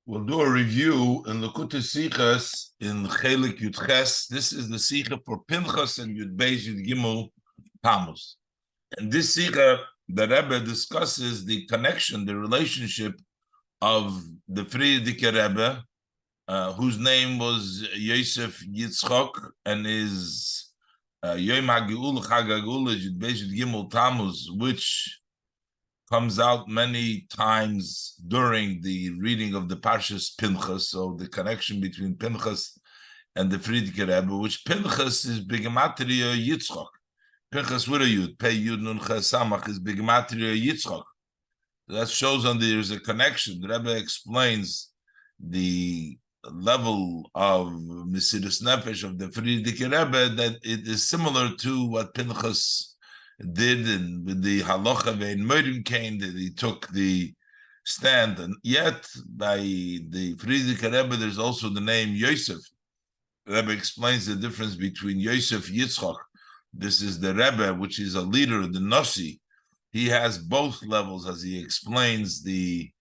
We'll do a review in Likutei Sichas in Chelek Yudches. This is the Sicha for Pinchas and Yud Beis Yud Gimel Tamuz. And this Sicha, the Rebbe discusses the connection, the relationship of the Frierdiker Rebbe, whose name was Yosef Yitzchok, and his Yom HaGeula Chag HaGeula Yud Beis Yud Gimel Tamuz, which comes out many times during the reading of the Parshas Pinchas, so the connection between Pinchas and the Frierdiker Rebbe, which Pinchas is Bigematria Yitzchok. Pinchas with a Yud, Pei Yud Nun Ches Samach is Bigematria Yitzchok. That shows there's a connection. The Rebbe explains the level of Mesiras Nefesh of the Frierdiker Rebbe, that it is similar to what Pinchas did and with the halacha vein Morim Kain, that he took the stand, and yet by the Frierdiker Rebbe there's also the name Yosef. The Rebbe explains the difference between Yosef Yitzchok. This is the Rebbe, which is a leader, the Nasi. He has both levels, as he explains the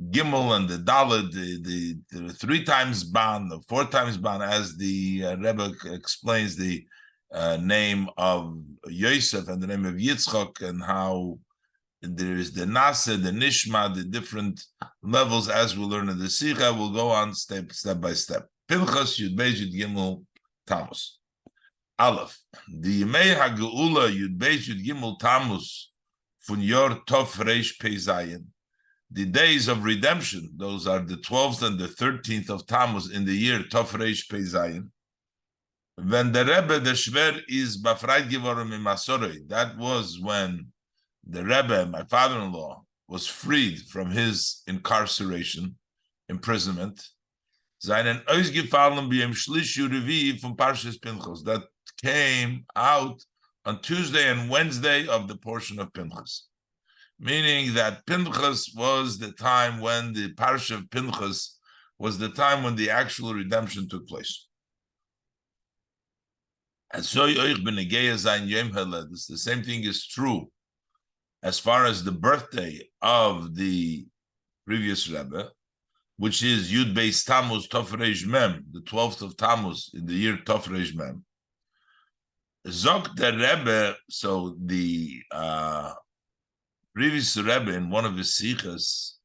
Gimel and the Dalet, the 3 times ban, the 4 times ban, as the Rebbe explains the name of Yosef and the name of Yitzchak, and how there is the Nasa, the Nishma, the different levels as we learn in the Sikha. We'll go on step by step. Pinchas Yud Beis Yud Gimel Tamuz. Aleph. The Yemei HaGeula Yud Beis Yud Gimel Tamuz Fun Yor Tov Reish Pei Zayin. The days of redemption, those are the 12th and the 13th of Tammuz in the year Tov Reish Pei Zayin. When the Rebbe, the Shver, is befreit geworden in Masorei, that was when the Rebbe, my father-in-law, was freed from his incarceration, imprisonment. Seinen ausgefallen b'yom Shlishi Revi from Parshas Pinchas, that came out on Tuesday and Wednesday of the portion of Pinchas, meaning that Pinchas was the time when the Parsha of Pinchas was the time when the actual redemption took place. And so the same thing is true as far as the birthday of the previous Rebbe, which is Yud Beis Tammuz Tov Reish Mem, the 12th of Tammuz in the year Tov Reish Mem. Zok the Rebbe, so the previous Rebbe in one of his sichas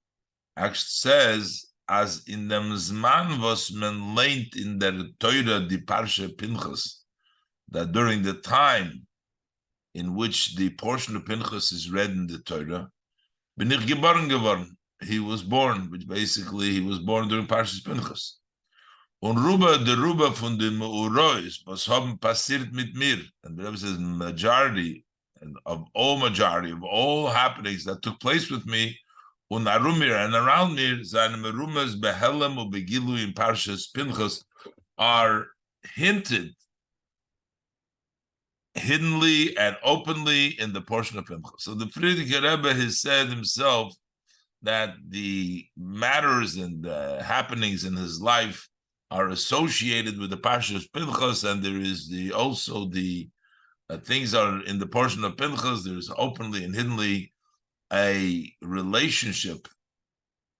actually says, as in dem Zman was men leint in der Torah di Parsha Pinchas, that during the time in which the portion of Pinchas is read in the Torah, bin ich geboren geworden, he was born, which basically he was born during Parshas Pinchas. Und the Ruba von den Meurois, was haben passiert mit mir, and the Rebbe says majority of all happenings that took place with me, und arumir, and around me, seine merumas behelem und begilu in Parshas Pinchas, are hinted hiddenly and openly in the portion of Pinchas. So the Frierdiker Rebbe has said himself that the matters and the happenings in his life are associated with the Parsha of Pinchas, and there is also the things are in the portion of Pinchas. There's openly and hiddenly a relationship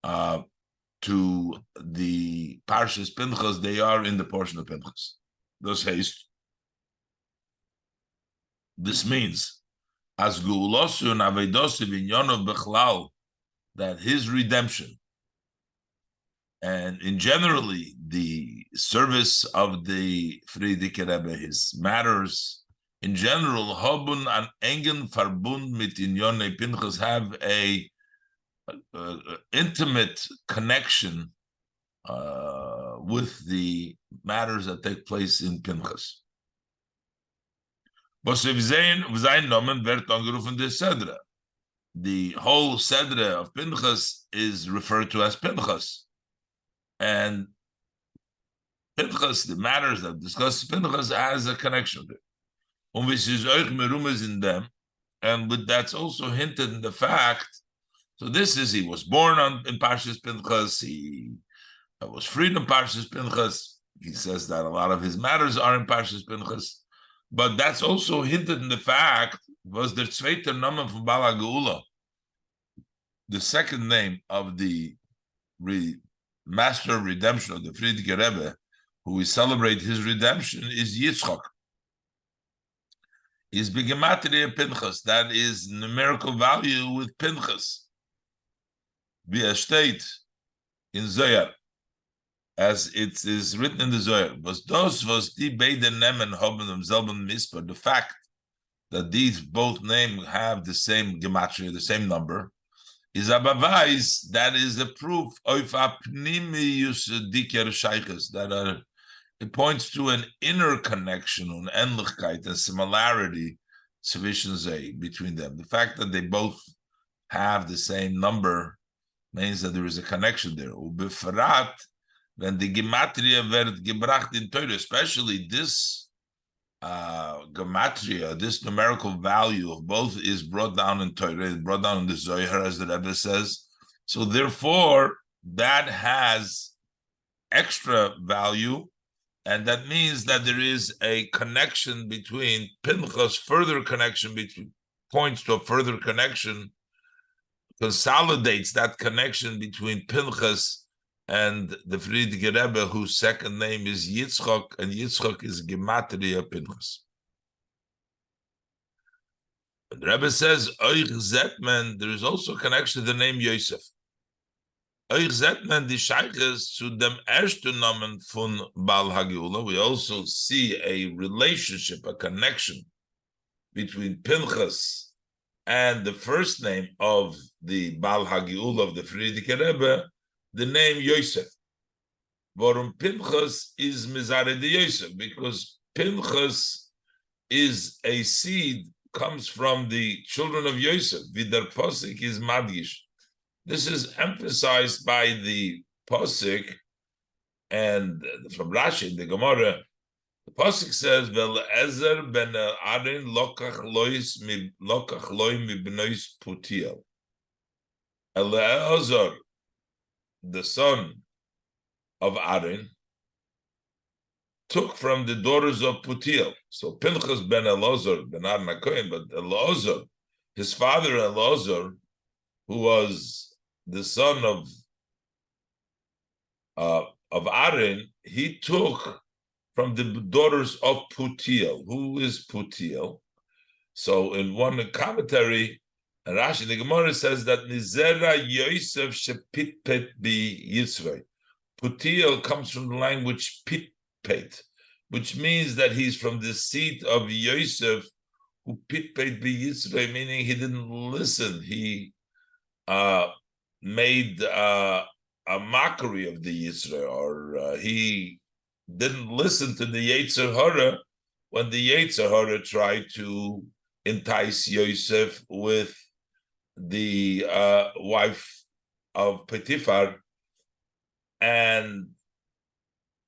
to the Parshas Pinchas. They are in the portion of Pinchas. Thus haste. This means, as Wolosow and Wolosow in Yonov Bechlal, that his redemption and in generally the service of the Frierdiker Rebbe, his matters in general, Hobun an engen Verbund mit Inyone Pinchas, have a intimate connection with the matters that take place in Pinchas. The whole Sedra of Pinchas is referred to as Pinchas. And Pinchas, the matters that discuss Pinchas, has a connection to it. In them. And that's also hinted in the fact, so this is, he was born in Parshas Pinchas, he was freed in Parshas Pinchas. He says that a lot of his matters are in Parshas Pinchas. But that's also hinted in the fact, was der zweite Name von Bala Geula, the second name of the master of redemption of the Friedrich Rebbe, who we celebrate his redemption, is Yitzchak. Is Begematria Pinchas. That is numerical value with Pinchas. Via state in Zohar, as it is written in the Zohar. Was those was die beiden nemen haben demselben Mispar. The fact that these both names have the same gematria, the same number, is a beweis, that is a proof of a pnimius diker shaykhs, that it points to an inner connection, an Ähnlichkeit, a similarity, between them. The fact that they both have the same number means that there is a connection there. Ubefrat, when the gematria wird gebracht in Torah, especially this gematria, this numerical value of both is brought down in Torah, brought down in the Zohar, as the Rebbe says. So therefore, that has extra value, and that means that there is a connection between Pinchas, further connection between, points to a further connection, consolidates that connection between Pinchas and the Friedrich Rebbe, whose second name is Yitzchak, and Yitzchak is Gematria Pinchas. The Rebbe says, Oich Zetman, there is also a connection to the name Yosef. Oich Zetman, die Sheiches zu dem ersten Namen von Baal HaGeula. We also see a relationship, a connection between Pinchas and the first name of the Baal HaGeula of the Friedrich Rebbe, the name Yosef. Warum Pinchas is Mizare de Yosef? Because Pinchas is a seed, comes from the children of Yosef. Vidar Posik is Madgish. This is emphasized by the Posik, and from Rashi, the Gemara, the Posik says, Vel Ezer ben Arin lokach loy mibnois Putiel. Eleazar, the son of Aaron, took from the daughters of Putiel. So Pinchas ben Elazar, ben Aaron HaKohen, but Elazar, his father Elazar, who was the son of Aaron, he took from the daughters of Putiel. Who is Putiel? So in one commentary, Rashi, the Gemara says that Nizera Yosef shepitpet bi Yitzray. Putiel comes from the language pitpet, which means that he's from the seat of Yosef, who pitpet bi Yitzray, meaning he didn't listen. He made a mockery of the Yitzray, or he didn't listen to the Yetzer Hara when the Yetzer Hara tried to entice Yosef with the wife of Potiphar, and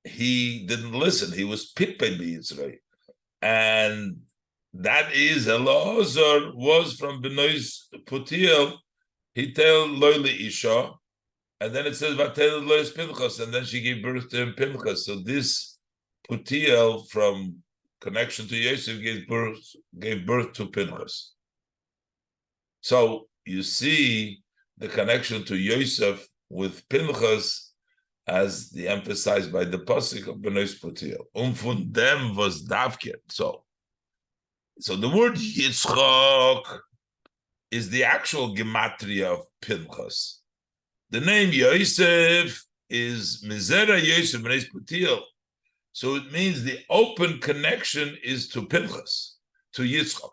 he didn't listen. He was pitped by Yitzray, and that is Elazar was from Benois Putiel. He tell Loili Isha, and then it says Vatel Lois Pinchas, and then she gave birth to him Pinchas. So this Putiel, from connection to Yosef, gave birth to Pinchas. So you see the connection to Yosef with Pinchas as the emphasized by the pasuk of Benois Putiel. Von dem was davke. So the word Yitzchak is the actual gematria of Pinchas. The name Yosef is Mizera Yosef Benois Putiel. So it means the open connection is to Pinchas, to Yitzchak.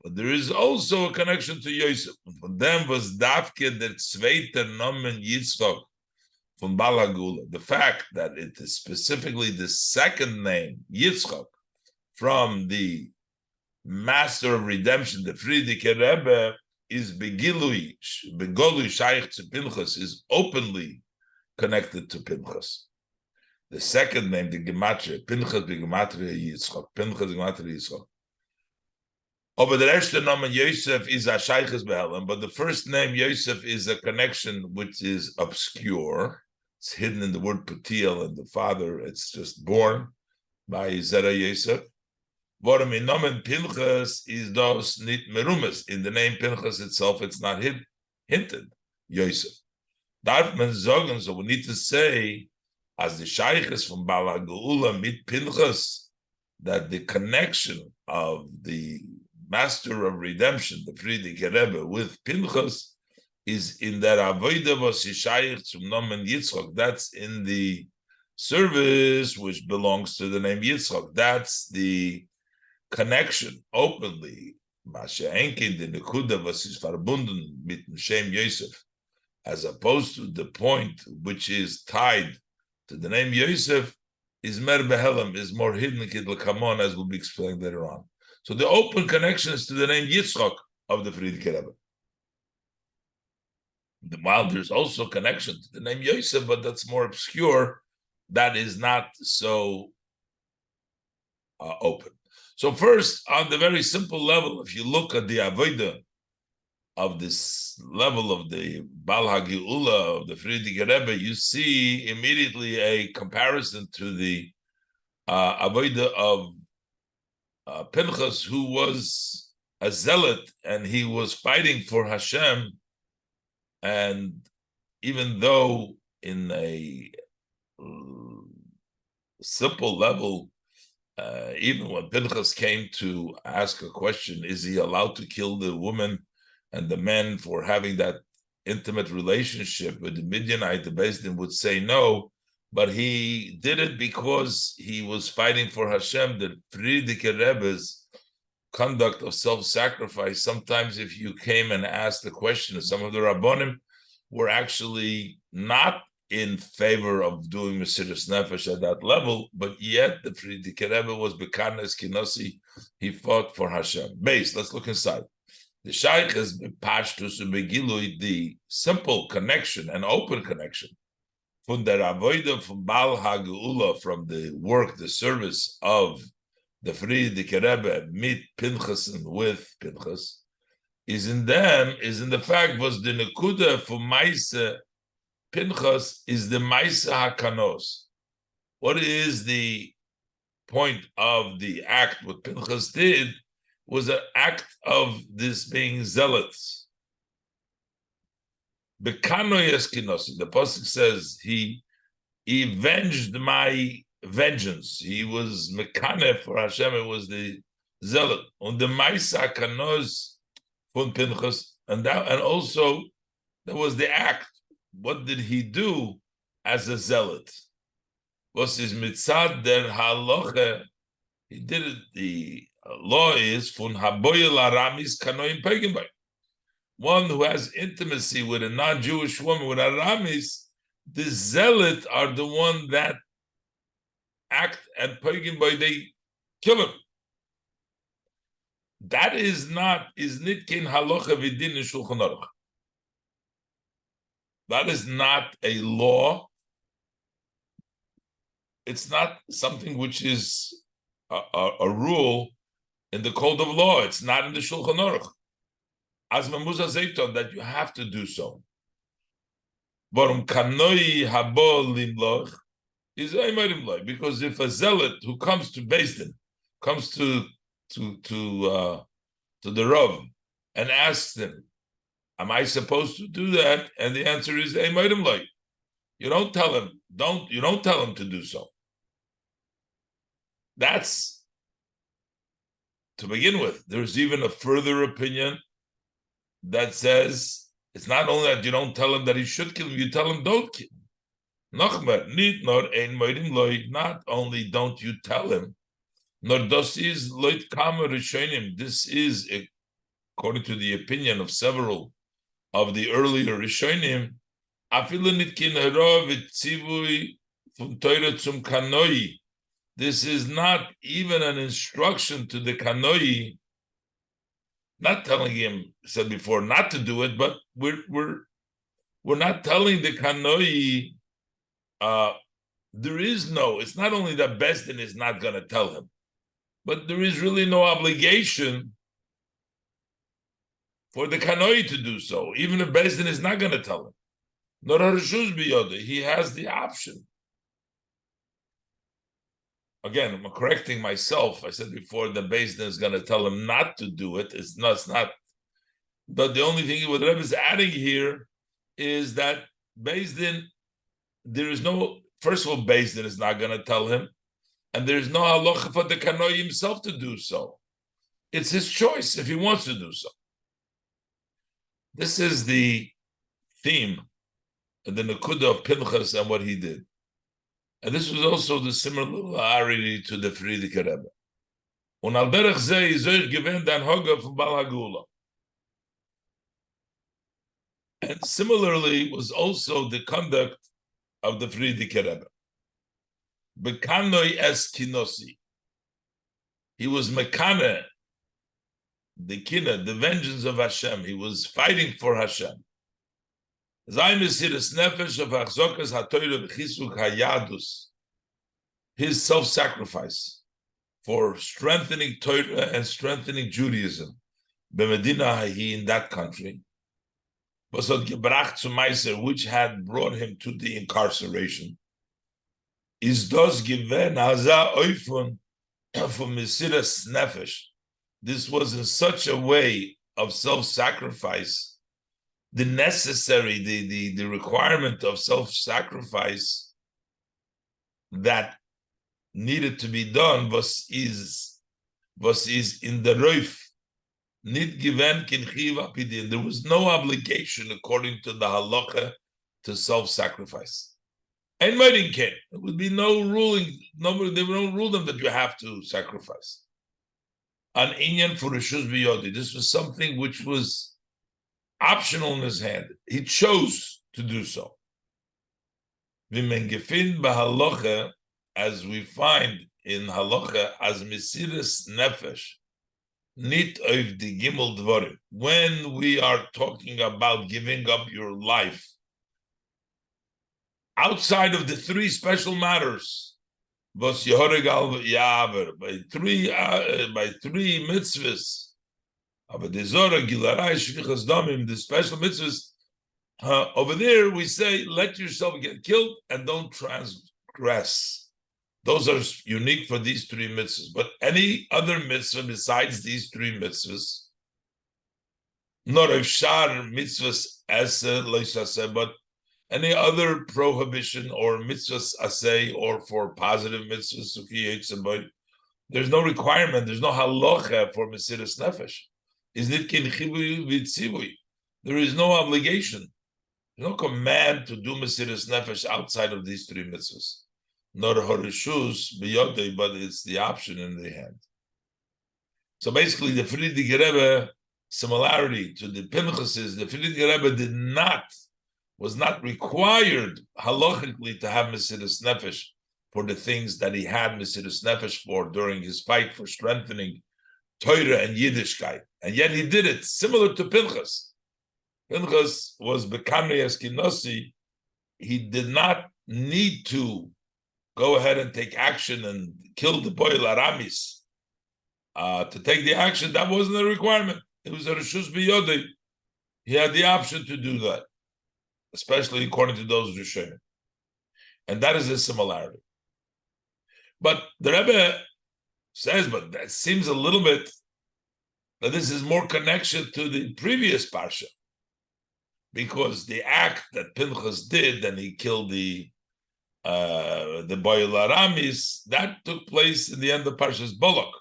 But there is also a connection to Yosef. Von dem was davke der zweite Namen Yitzchak from Baal HaGeula. The fact that it is specifically the second name, Yitzchak, from the Master of Redemption, the Friedrich Rebbe, is begolui shaykh to Pinchas, is openly connected to Pinchas. The second name, the Gematria, Pinchas begematria Yitzchak, Pinchas begematria Yitzchak. But the erste name Yosef is a shaykhs behelem, but the first name Yosef is a connection which is obscure. It's hidden in the word Putiel, and the father, it's just born by Zera Yosef. Warum in Nomen Pinchas is das nit merumes. In the name Pinchas itself, it's not hinted, Yosef. Darf man sagen, so we need to say, as the Shaykhs from Bala Geula mit Pinchas, that the connection of the master of redemption, the Friedrich Rebbe, with Pinchas is in that Avodah was Shaykh zum Nomen Yitzchak. That's in the service which belongs to the name Yitzchak. That's the connection openly. Masha Enkin, the Nekuda was is verbunden mit dem Shem Yosef, as opposed to the point which is tied to the name Yosef, is mer behelam, is more hidden kidl kamon, as will be explained later on. So the open connection is to the name Yitzchak of the Friedrich Rebbe. While there's also connection to the name Yosef, but that's more obscure, that is not so open. So first, on the very simple level, if you look at the Avodah of this level of the Bal HaGeula of the Friedrich Rebbe, you see immediately a comparison to the Avodah of Pinchas, who was a zealot and he was fighting for Hashem. And even though in a simple level, even when Pinchas came to ask a question, is he allowed to kill the woman and the men for having that intimate relationship with the Midianite, the Beis Din would say no, but he did it because he was fighting for Hashem. The Friedrich Rebbe's conduct of self-sacrifice, sometimes if you came and asked the question, some of the Rabbonim were actually not in favor of doing Mesiras Nefesh at that level, but yet the Friedrich Rebbe was Bekanes Kinosi, he fought for Hashem. Base, let's look inside. The Shaykh is Pashtus and Begilui, the simple connection and open connection from the Avodah, from Bal HaGeula, from the work, the service of the Friedrich Rebbe, mit Pinchas and with Pinchas, is in the fact was the Nekuda for Maise Pinchas is the Maise HaKanos. What is the point of the act? What Pinchas did was an act of this being zealots. Bekanoyes Kinosi. The pasuk says he avenged my vengeance. He was mekane for Hashem. It was the zealot on the Maisa Kanos from Pinchas, and also that was the act. What did he do as a zealot? Was his mitzad der halacha? He did it. The law is from haboyel aramis kanoim pegenbay. One who has intimacy with a non-Jewish woman, with aramis, the zealot are the one that act and pegenbay, they kill him. That is nitkin halacha v'din in Shulchan Aruch. That is not a law. It's not something which is a rule in the code of law. It's not in the Shulchan Aruch. As Mamuza Zayton, that you have to do so. Varum kanoi habo limloch is limloch, because if a zealot who comes to Beis Din, comes to the Rav and asks him, am I supposed to do that? And the answer is limloch. You don't tell him, you don't tell him to do so. That's to begin with. There's even a further opinion that says it's not only that you don't tell him that he should kill him, you tell him don't kill him. Nochmer, nit nor ein moidim loy, not only don't you tell him, nor das is loit kamer rishonim. This is, according to the opinion of several of the earlier rishonim, afilu nit kin harav etzivui from Torah zum kanoi. This is not even an instruction to the kanoi. Not telling him, said before, not to do it, but we're not telling the kanoi. There is no. It's not only that Beis Din is not going to tell him, but there is really no obligation for the kanoi to do so, even if Beis Din is not going to tell him. Nor harshus biyoda. He has the option. Again, I'm correcting myself. I said before the Beis Din is going to tell him not to do it. It's not. But the only thing what Rebbe is adding here is that Beis Din, there is no, first of all, Beis Din is not going to tell him, and there is no halacha for the kanoi himself to do so. It's his choice if he wants to do so. This is the theme, the Nakuda of Pinchas and what he did. And this was also the similarity to the Friedrich Rebbe. Und al derech zeh is euch gewähnt ein Hoga von Bal Hagula. And similarly was also the conduct of the Friedrich Rebbe. Bekanoi es kinosi. He was mekane, the kina, the vengeance of Hashem. He was fighting for Hashem. Zay mesiras nefesh of achzokas hatoyre b'chisuk hayadus. His self-sacrifice for strengthening Torah and strengthening Judaism. B'medina hahi, in that country. Was hat gebracht zu Meiser, which had brought him to the incarceration. Is das given haza oifun for mesiras nefesh. This was in such a way of self-sacrifice, the necessary, the requirement of self-sacrifice that needed to be done was is in the Reuf. Nit given kin chiv apidin. There was no obligation according to the halacha to self-sacrifice. And wedding came. There would be no ruling. Nobody, they won't rule them that you have to sacrifice. An inyan for reshus biyodi. This was something which was optional in his hand. He chose to do so. V'mengefin b'halacha, as we find in halacha, as mesiras nefesh, nit oif di gimel dvorim. When we are talking about giving up your life, outside of the three special matters, was Yehoreg al Yaver, by three mitzvahs, Avadizora, Gilarai, Shvichas Damim, the special mitzvahs, over there we say, let yourself get killed and don't transgress. Those are unique for these three mitzvahs. But any other mitzvah besides these three mitzvahs, not of shar mitzvahs as but any other prohibition or mitzvahs asay or for positive mitzvahs, there's no requirement, there's no halacha for mesiras nefesh. There is no obligation, there's no command to do mesiras nefesh outside of these three mitzvahs. Not horishus biyodei, but it's the option in the hand. So basically, the Friedrich Rebbe similarity to the Pinchas is the Friedrich Rebbe was not required halachically to have mesiras nefesh for the things that he had mesiras nefesh for during his fight for strengthening Torah and Yiddishkeit, and yet he did it similar to Pinchas. Pinchas was bekanei eskinosi. He did not need to go ahead and take action and kill the boy Laramis. To take the action, that wasn't a requirement. It was a reshus biyodei. He had the option to do that, especially according to those Rishonim. And that is a similarity. But the Rebbe says, but that seems a little bit that this is more connection to the previous Parsha, because the act that Pinchas did, and he killed the boy Laramis, that took place in the end of Parshas Balak.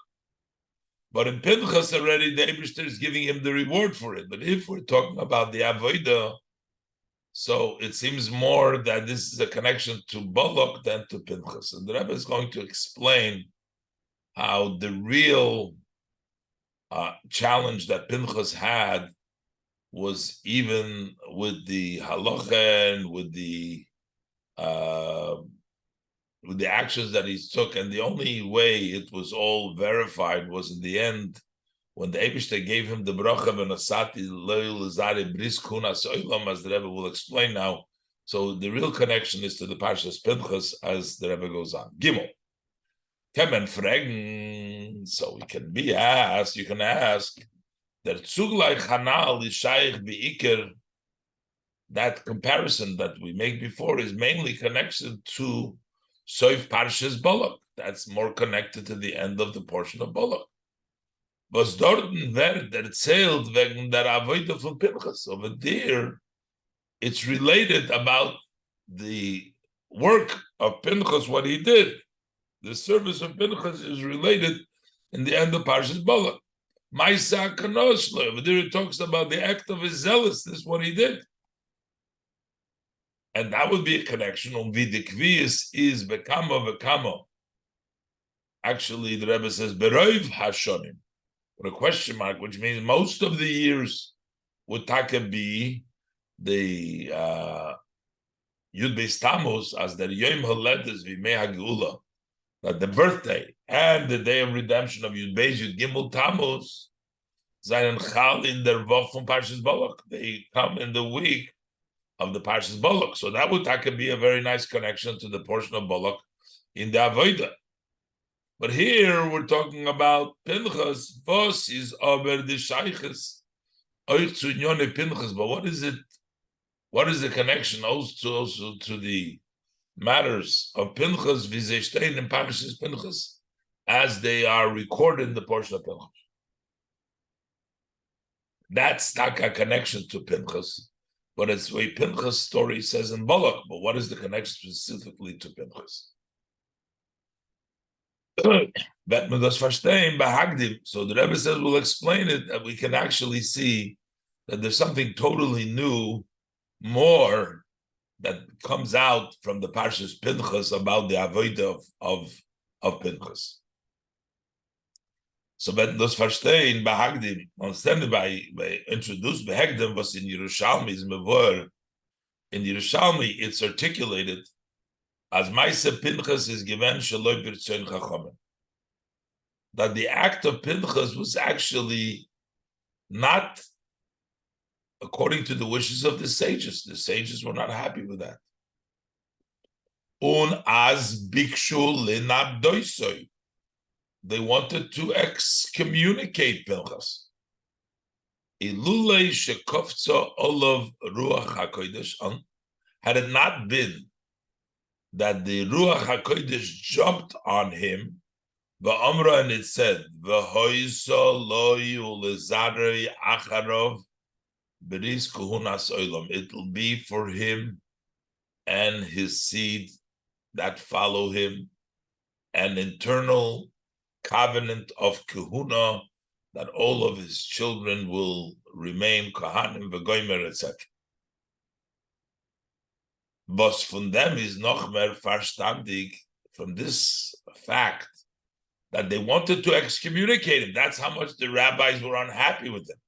But in Pinchas already, the Eibishter is giving him the reward for it. But if we're talking about the Avodah, so it seems more that this is a connection to Balak than to Pinchas. And the Rebbe is going to explain how the real challenge that Pinchas had was even with the halacha and with the actions that he took, and the only way it was all verified was in the end when the Eibishter gave him the bracha v'nasati lo l'zare bris kunas olam, as the Rebbe will explain now. So the real connection is to the Parshas Pinchas, as the Rebbe goes on. Gimel. Kemen fragen, so we can be asked, you can ask, der Zuglai Chanal is Shaykh Be'ikr, that comparison that we make before is mainly connected to Soif Parshas Balak. That's more connected to the end of the portion of Balak. Was dort wird erzählt wegen der Avodah von Pinchas. Over there, it's related about the work of Pinchas, what he did. The service of Pichas is related in the end of Parshas Balak. Maisa Kanoslo, but there it talks about the act of his zealousness, what he did. And that would be a connection on Vidikvius is Bekamo. Actually, the Rebbe says Berov Hashonim, with a question mark, which means most of the years would taka be the Yud Beis Tamuz as the Yom Haledes Vimei HaGeula, that the birthday and the day of redemption of Yud Beis Yud Gimel Tamuz, Zayin Chal in der Vov from Parshas Balak. They come in the week of the Parshas Balak. So that would be a very nice connection to the portion of Balak in the Avodah. But here we're talking about Pinchas. Vos is over the Shayches. Oich zu Nyone Pinchas. But what is it? What is the connection also to the matters of Pinchas, Vizestein and Parshas Pinchas, as they are recorded in the portion of Pinchas? That's not a connection to Pinchas, but it's the way Pinchas' story says in Balak. But what is the connection specifically to Pinchas? So the Rebbe says we'll explain it, that we can actually see that there's something totally new, more that comes out from the Parshas Pinchas about the avodah of Pinchas. So when das verstehen bei Hagdim, understand by introduced by Hagdim was in Yerushalmi is mevor. In Yerushalmi, it's articulated as Maisa Pinchas is given shaloi b'rtzoin chachamim. That the act of Pinchas was actually not according to the wishes of the sages. The sages were not happy with that. Un as bikshu lenabdoisoi. They wanted to excommunicate Pinchas. Ilulei shekofza olav ruach hakodesh. Had it not been that the ruach hakodesh jumped on him, va'amra, and it said, v'hoisa loyu lezarei acharov beris kuhunas olam. It will be for him and his seed that follow him an internal covenant of kahuna, that all of his children will remain kahanim v'goymer, etc. But from them is noch mehr verstandig, from this fact that they wanted to excommunicate him. That's how much the rabbis were unhappy with him.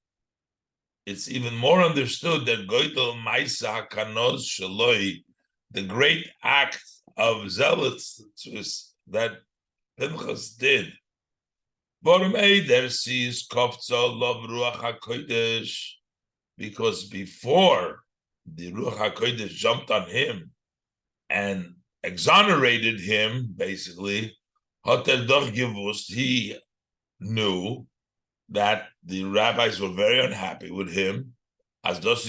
It's even more understood that Goydel Maisa Kanoz Shaloi, the great act of zealousness that Pinchas did. Because before the Ruach HaKodesh jumped on him and exonerated him, basically, he knew that the rabbis were very unhappy with him. As this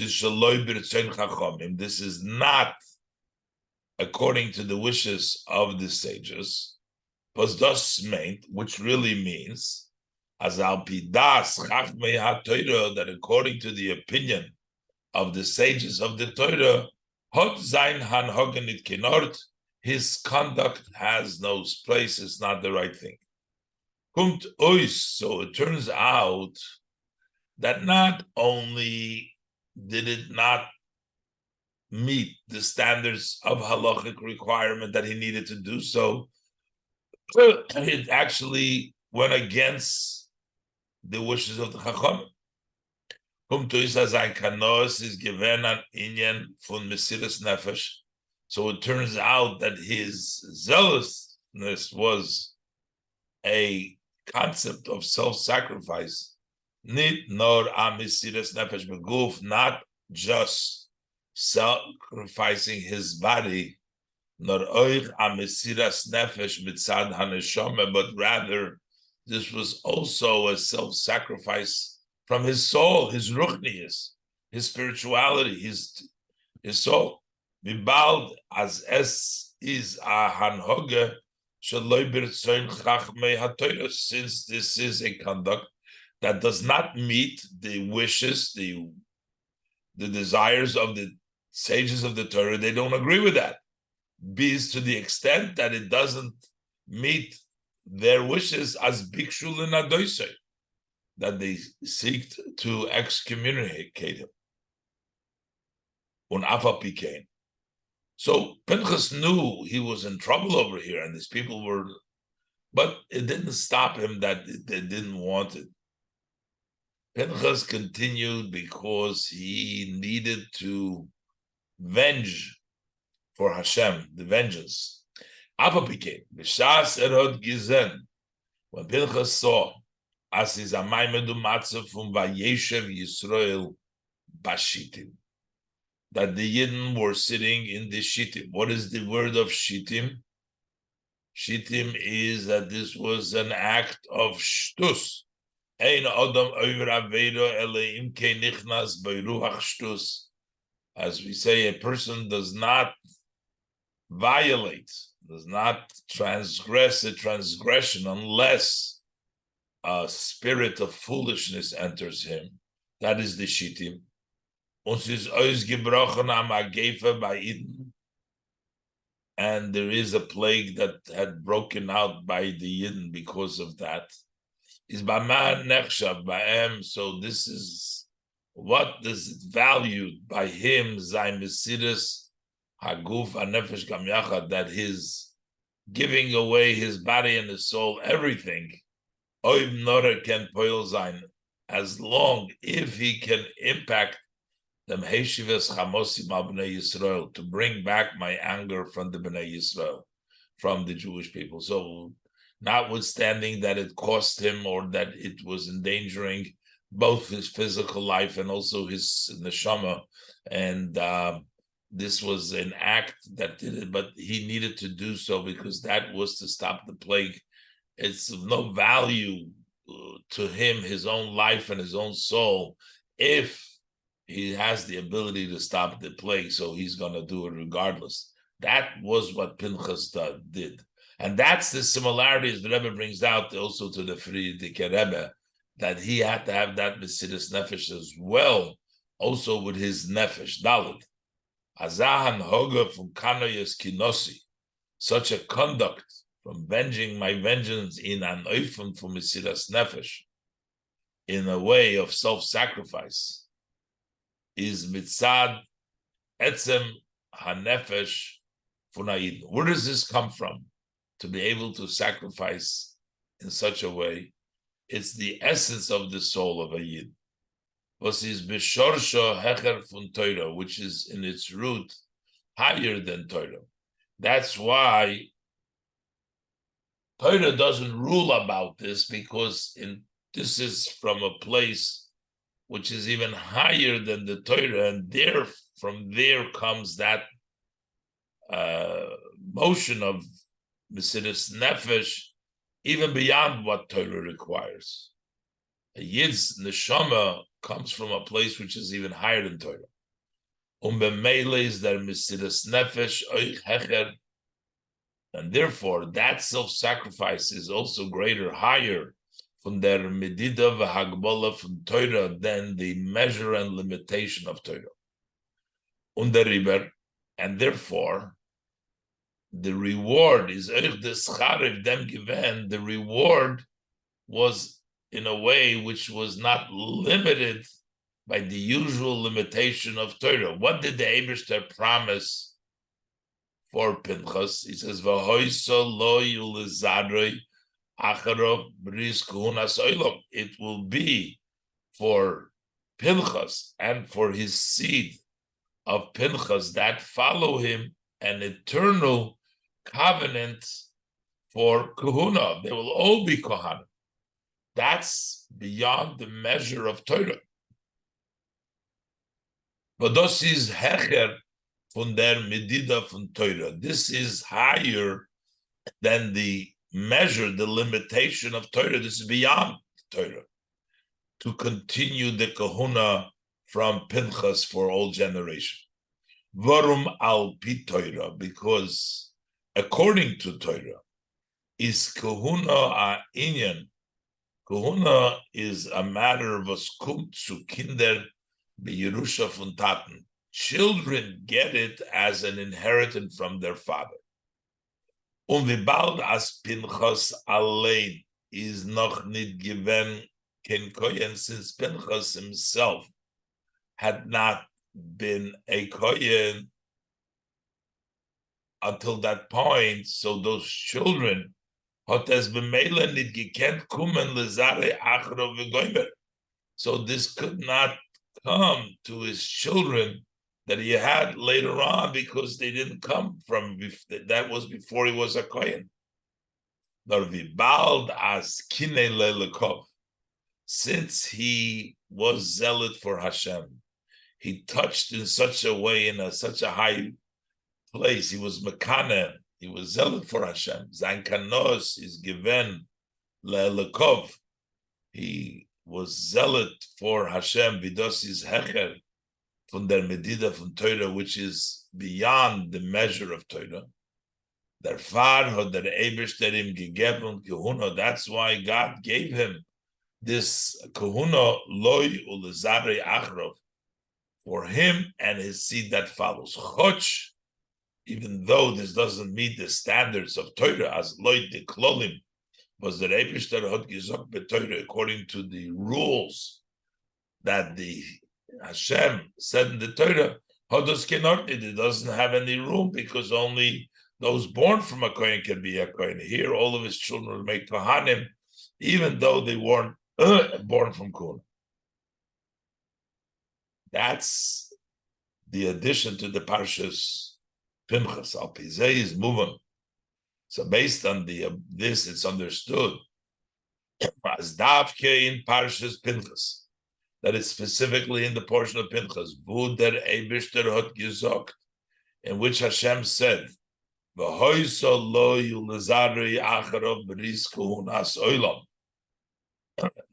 is not according to the wishes of the sages. Which really means, as al-pidas chachmei ha-Torah, that according to the opinion of the sages of the Torah, hot zayin hanhogen it kinort, his conduct has no place, it's not the right thing. Kumt ois, so it turns out that not only did it not meet the standards of halachic requirement that he needed to do so, it actually went against the wishes of the Chacham. Is given an inyan from Mesiras Nefesh. So it turns out that his zealousness was a concept of self-sacrifice. Nit nor a Mesiras Nefesh beguf, not just sacrificing his body, nor oich a Mesiras Nefesh mitzad haneshama, but rather this was also a self-sacrifice from his soul, his ruchnius, his spirituality, his soul. Vibald as es is a hanhoge shaloi b'rtzoin chachmei haTorah, since this is a conduct that does not meet the wishes, the desires of the sages of the Torah, they don't agree with that. Bis to the extent that it doesn't meet their wishes as bikshul in adoisei, that they seek to excommunicate him. Unafa pikein. So Pinchas knew he was in trouble over here, and these people were, but it didn't stop him that they didn't want it. Pinchas continued because he needed to venge for Hashem, the vengeance. Afa became B'shas erod gizen. When Pinchas saw as is a maimedu matzah from Vayeshev Yisrael Bashitim, that the Yidden were sitting in the Shittim. What is the word of Shittim? Shittim is that this was an act of shtus. Ein adam over avedo eleim ke nichnas beiruach shtus. As we say, a person does not violate, does not transgress a transgression unless a spirit of foolishness enters him. That is the Shittim. Uns ist ausgebrochen am Agefa by Eden. And there is a plague that had broken out by the Yidden because of that. Is Baman Nechshav Ba'em. So this is what is it valued by him, Zayn Mesidus, Haguf, Anefesh Gam Yachad, that his giving away his body and his soul, everything, Oib Nora can poil Zayn, as long if he can impact the Meheshivas Chamosim al Bnei Yisrael, to bring back my anger from the Bnei Yisrael, from the Jewish people. So, notwithstanding that it cost him or that it was endangering both his physical life and also his neshama, and this was an act that did it, but he needed to do so because that was to stop the plague. It's of no value to him, his own life and his own soul, if he has the ability to stop the plague, so he's going to do it regardless. That was what Pinchas did. And that's the similarities the Rebbe brings out also to the Friedrich Rebbe, that he had to have that Mesidus Nefesh as well, also with his Nefesh, Dalit. Azahan Hoga from Kanoyes Kinosi, such a conduct from venging my vengeance in an oifen for Mesidus Nefesh, in a way of self-sacrifice, is mitzad etzem hanefesh funayid. Where does this come from? To be able to sacrifice in such a way, it's the essence of the soul of a yid. Was is bishorsho hecher fun Torah, which is in its root higher than Torah. That's why Torah doesn't rule about this, because this is from a place which is even higher than the Torah, and from there comes that motion of Mesidus Nefesh, even beyond what Torah requires. A Yid's neshama comes from a place which is even higher than Torah. B'meile is there Mesidus Nefesh oich hecher, and therefore that self-sacrifice is also greater, higher from their medida v'hagbola from Torah than the measure and limitation of Torah. And therefore, the reward is them given. The reward was in a way which was not limited by the usual limitation of Torah. What did the Eibishter promise for Pinchas? He says, "V'hoiso lo yulizadroi." It will be for Pinchas and for his seed of Pinchas that follow him an eternal covenant for Kahuna. They will all be Kohanim. That's beyond the measure of Torah. But this is Hecher von der Medida von Torah. This is higher than the measure, the limitation of Torah. This is beyond Torah, to continue the kahuna from Pinchas for all generation. Varum al pi Torah, because according to Torah, is kahuna a inyan. Kahuna is a matter of a skum zu kinder be Yerusha von Taten. children get it as an inheritance from their father. Wie bald as Pinchas allein is noch nicht given ken kohen, since Pinchas himself had not been a kohen until that point, so those children hat es b'meila nit gekent kumen lezare achro v'goymer. So this could not come to his children that he had later on, because they didn't come from, that was before he was a kohen. Nor v'bald as kinei lelekov, since he was zealot for Hashem, he touched in such a way, in such a high place, he was mekane, he was zealot for Hashem. Zain kanos is given lelekov, he was zealot for Hashem, vidos is hecher, from der medida from Torah, which is beyond the measure of Torah. Der Far had der Eibishter ihm gegeben Kahuna. That's why God gave him this Kahuna loy ulezare achrov, for him and his seed that follows. Choch, even though this doesn't meet the standards of Torah, as loy de klolim, was der Eibishter had gesagt beTorah, according to the rules that the Hashem said in the Torah, Hodos Kenort, it doesn't have any room, because only those born from a Kohen can be a Kohen. Here, all of his children will make Kohanim, even though they weren't born from Kohen. That's the addition to the Parshas Pinchas. Al Pizei is moving. So based on this, it's understood as Davke in Parshas Pinchas, that is specifically in the portion of Pinchas, Vu der Eibishter hat gesagt, in which Hashem said, V'hoiso lo yulazari acharov b'ris kuhunas oilam,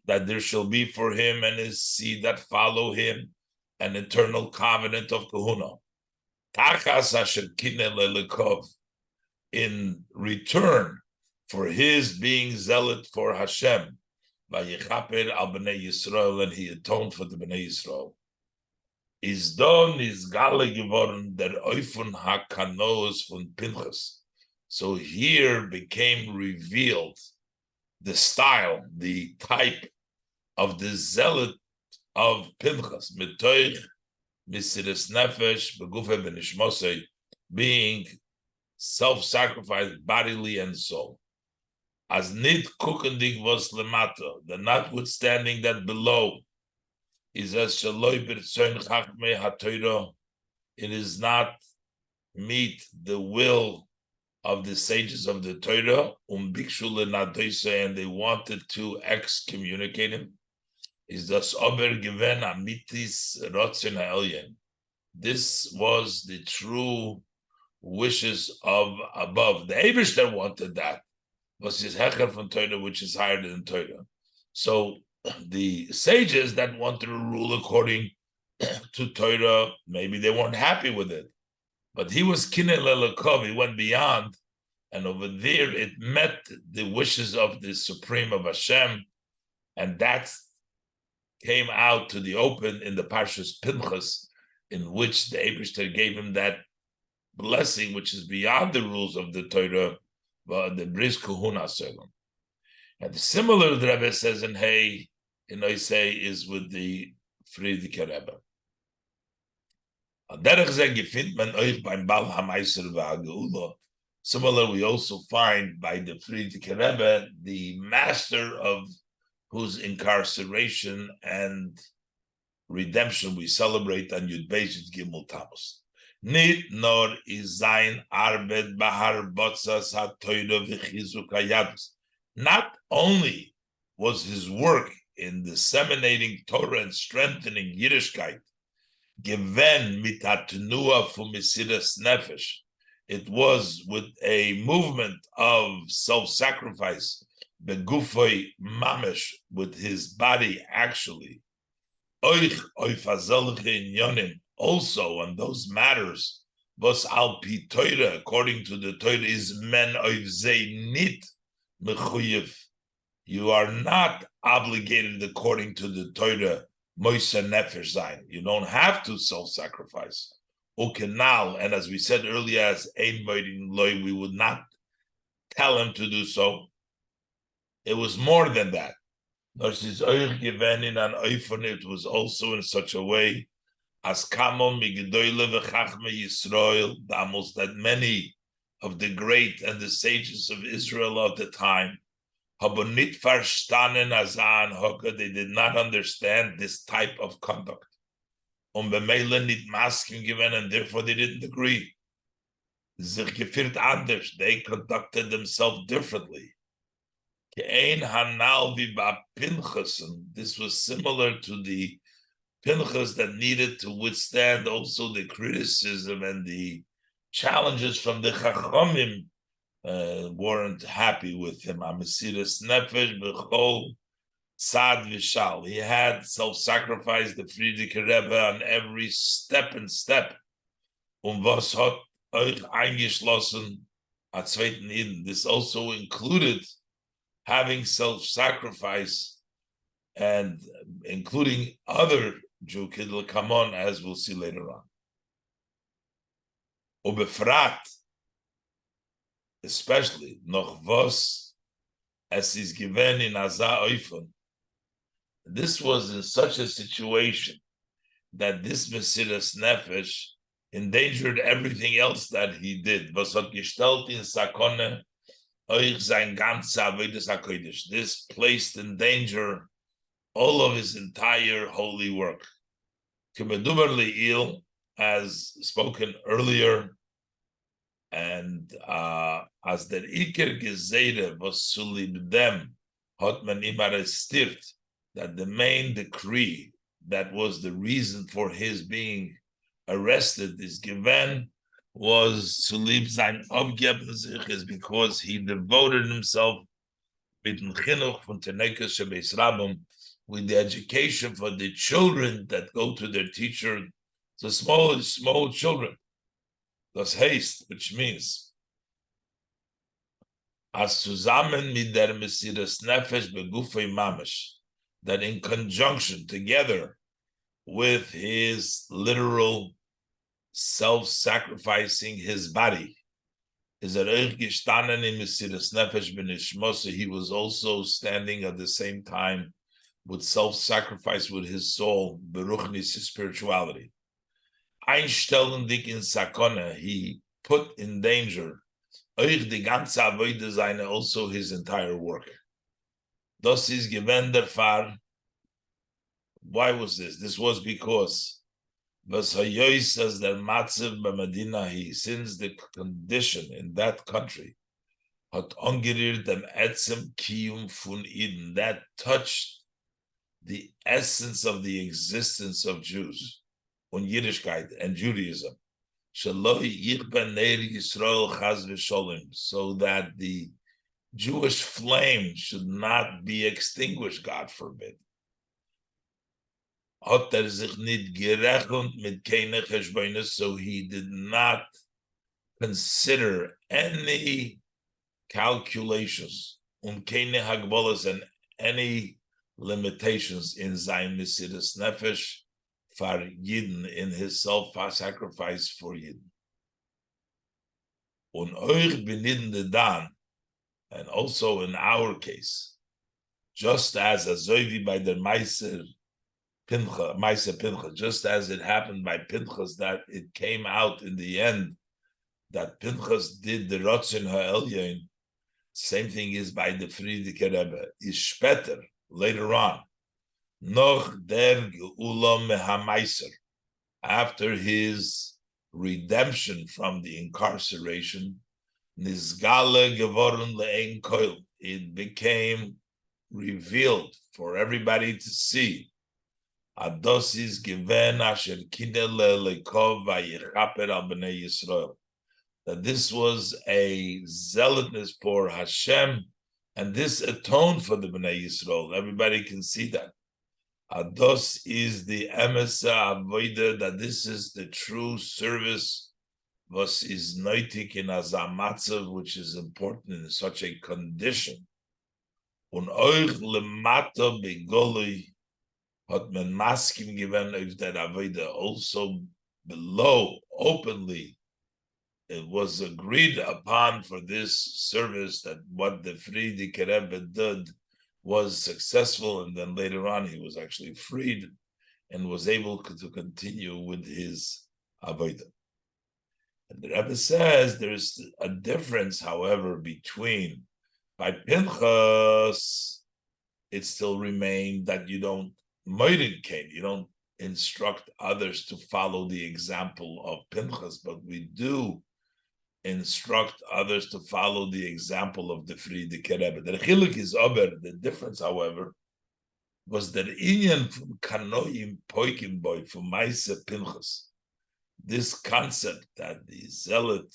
that there shall be for him and his seed that follow him an eternal covenant of kahuna. Tachas asher kinei lelekov, in return for his being zealot for Hashem, Vayichaper al bnei Yisrael, and he atoned for the bnei Yisrael. Is don is gale geworden der Eufon hakanos von Pinchas. So here became revealed the style, the type of the zealot of Pinchas, metoich misiris nefesh begufe benishmosei, being self-sacrificed bodily and soul. As nit kukendig was lemata, the notwithstanding that below is as shaloi b'rtzoin chachmei haTorah, it is not meet the will of the sages of the Torah, bikshu lenadoisa, and they wanted to excommunicate him. Is das ober given amitis rotzin ha'elyon. This was the true wishes of above. The Eibishter wanted that, was his hecher from Torah, which is higher than Torah. So the sages that wanted to rule according to Torah, maybe they weren't happy with it, but he was kinei lelekov, he went beyond, and over there it met the wishes of the Supreme of Hashem, and that came out to the open in the Parshas Pinchas, in which the Eibishter gave him that blessing, which is beyond the rules of the Torah, the Bris Kahuna Selam. And similar, the Rebbe says in Hey, in Oisei, is with the Friedrich Rebbe. Similar, we also find by the Friedrich Rebbe, the master of whose incarceration and redemption we celebrate on Yud Beis Yud Gimel Tamuz. Nit nor is sein arbet bahar botzas ha'toyra v'chizuk hayadus. Not only was his work in disseminating Torah and strengthening Yiddishkeit given mit hatenua fumisiras nefesh, it was with a movement of self-sacrifice, begufoi mamish, with his body actually, oich oifazelche inyonim, also on those matters, was al pi Torah, according to the Torah, is men oivzei nit mechuyev. You are not obligated according to the Torah, Moise Nefesh Zayin. You don't have to self-sacrifice. Ukenal, and as we said earlier, as Ein Moedin Loi, we would not tell him to do so. It was more than that. It was also in such a way as Kamon Migdoile v'Chachme Yisrael, that many of the great and the sages of Israel of the time, they did not understand this type of conduct. And therefore they didn't agree. They conducted themselves differently. This was similar to the Pichas that needed to withstand also the criticism and the challenges from the Chachamim. Weren't happy with him. Amesiras nefesh b'chol sad v'shal. He had self-sacrificed the Friedrich Rebbe on every step and step. Was hat euch eingeschlossen at zweiten Eden. This also included having self-sacrifice and including other Jew kidl kamon, as we'll see later on. Ubefrat, especially noch was as is given in Azah Oifon. This was in such a situation that this Mesiras Nefesh endangered everything else that he did. Was hat gestellt in Sakone euch sein ganze Avodas HaKodesh. This placed in danger all of his entire holy work. Kemeduber Le'il, as spoken earlier, and as der Iker Gezeire was sulibdem hat man immer stirt, that the main decree that was the reason for his being arrested is given was sulib sein Abgeben sich, is because he devoted himself mit dem Chinuch von Tenekes Shebeis Rabbim, with the education for the children that go to their teacher, the small children. Das heißt, which means, as zusammen mit der Mesiras Nefesh begufei mamash, that in conjunction, together with his literal self-sacrificing his body, is that gestanden in Mesiras Nefesh benishmose, he was also standing at the same time with self-sacrifice with his soul, beruchnis, his spirituality. Einstellen dik in Sakone, he put in danger euch die ganze Avoide seine, also his entire work. Das is given der Fall. Why was this? This was because was hayois as der matzev b'Medina, he, since the condition in that country hat angeriert dem etzem kiyum fun Eden, that touched the essence of the existence of Jews, on Yiddishkeit and Judaism, so that the Jewish flame should not be extinguished, God forbid. So he did not consider any calculations, and any limitations in Zayin Mesiras Nefesh for Yidden, in his self-sacrifice for Yidden. Und euch beniden de Dan, and also in our case, just as a Zoivi by the Meiser Pincha, just as it happened by Pinchas, that it came out in the end that Pinchas did the Rotzin HaElyon, same thing is by the Friedrich Rebbe, is später, later on, noch der Geula mehameiser, after his redemption from the incarceration, nizgale geworden le'ein koil, it became revealed for everybody to see. Adosis given asher kidele lekov vayichaper al bnei Yisrael, that this was a zealotness for Hashem, and this atoned for the bnei Yisrael. Everybody can see that. Ados is the emesa avoida, that this is the true service, was is noitik in azamatzav, which is important in such a condition. Un euch lemata begolui hat man maskim given of that avoda also below openly. It was agreed upon for this service that what the Friedrich Rebbe did was successful, and then later on he was actually freed and was able to continue with his avoda. And the Rebbe says there's a difference, however, between by Pinchas, it still remained that you don't you don't instruct others to follow the example of Pinchas, but we do instruct others to follow the example of the Friedrich Rebbe. The Chelek is over. The difference, however, was that Inyan from Kanoim Poikim Boy from Maise Pinchas. This concept that the zealot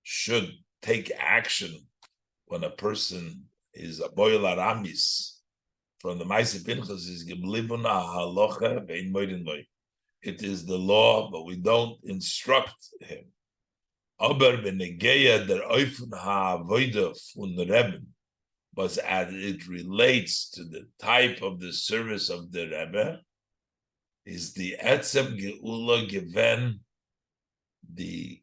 should take action when a person is a boil aramis from the Maise Pinchas is Geblibuna Halocha Vein Moidin Boy. It is the law, but we don't instruct him. Aber benegeya der Eufen ha'avoda fun Rebbe, but as it relates to the type of the service of the Rebbe, is the etzem geula given the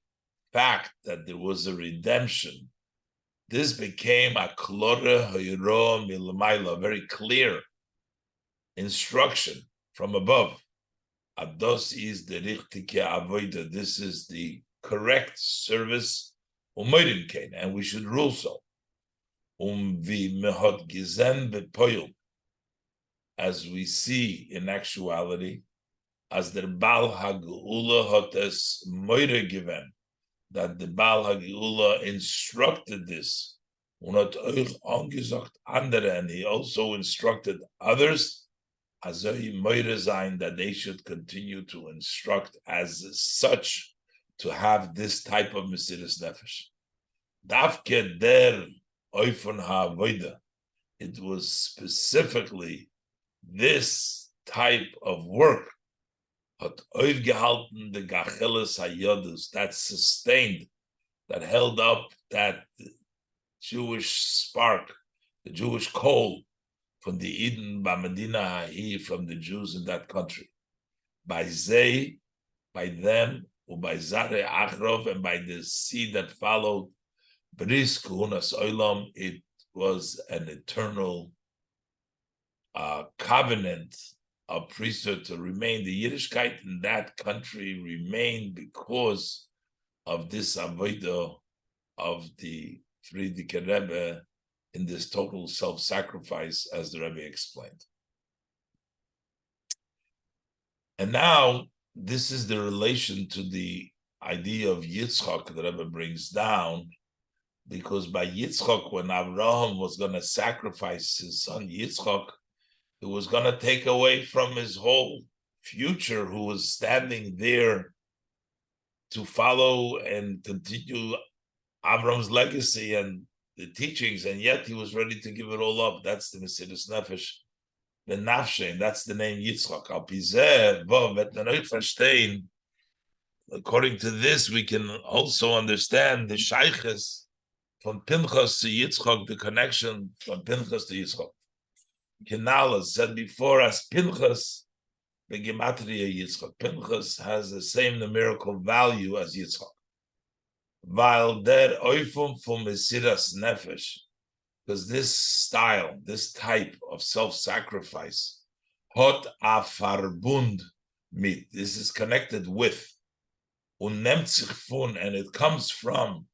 fact that there was a redemption. This became a klore hayro milmayla, very clear instruction from above. Ados is the richtike avoda. This is the correct service, and we should rule so. As we see in actuality, as the Baal Hageula Hotes Moire given, that the Baal Hageula instructed this, and he also instructed others, that they should continue to instruct as such, to have this type of Mesiras Nefesh. Davke der Oifon HaAvoda. It was specifically this type of work hat aufgehalten the Gacheles HaYodus, that sustained, that held up that Jewish spark, the Jewish coal from the Eden B'Medina Ha'i, from the Jews in that country. By they, by them, by Zare Achrov, and by the seed that followed, Bris Kuhunas Olam, it was an eternal covenant of priesthood to remain. The Yiddishkeit in that country remained because of this avodah of the Friedrich Rebbe in this total self-sacrifice, as the Rebbe explained. And now, this is the relation to the idea of Yitzchak the Rebbe brings down, because by Yitzchak, when Abraham was going to sacrifice his son Yitzchak, it was going to take away from his whole future, who was standing there to follow and continue Abraham's legacy and the teachings, and yet he was ready to give it all up. That's the Mesiras Nefesh. The Nafshe, that's the name Yitzchak. According to this, we can also understand the Shayches from Pinchas to Yitzchak, the connection from Pinchas to Yitzchak. Kinala said before, as Pinchas, the Gematria Yitzchak. Pinchas has the same numerical value as Yitzchak. While der Oifum from Mesiras Nefesh, because this style, this type of self-sacrifice, hot afarbund mit, this is connected with, unemt sich von, and it comes from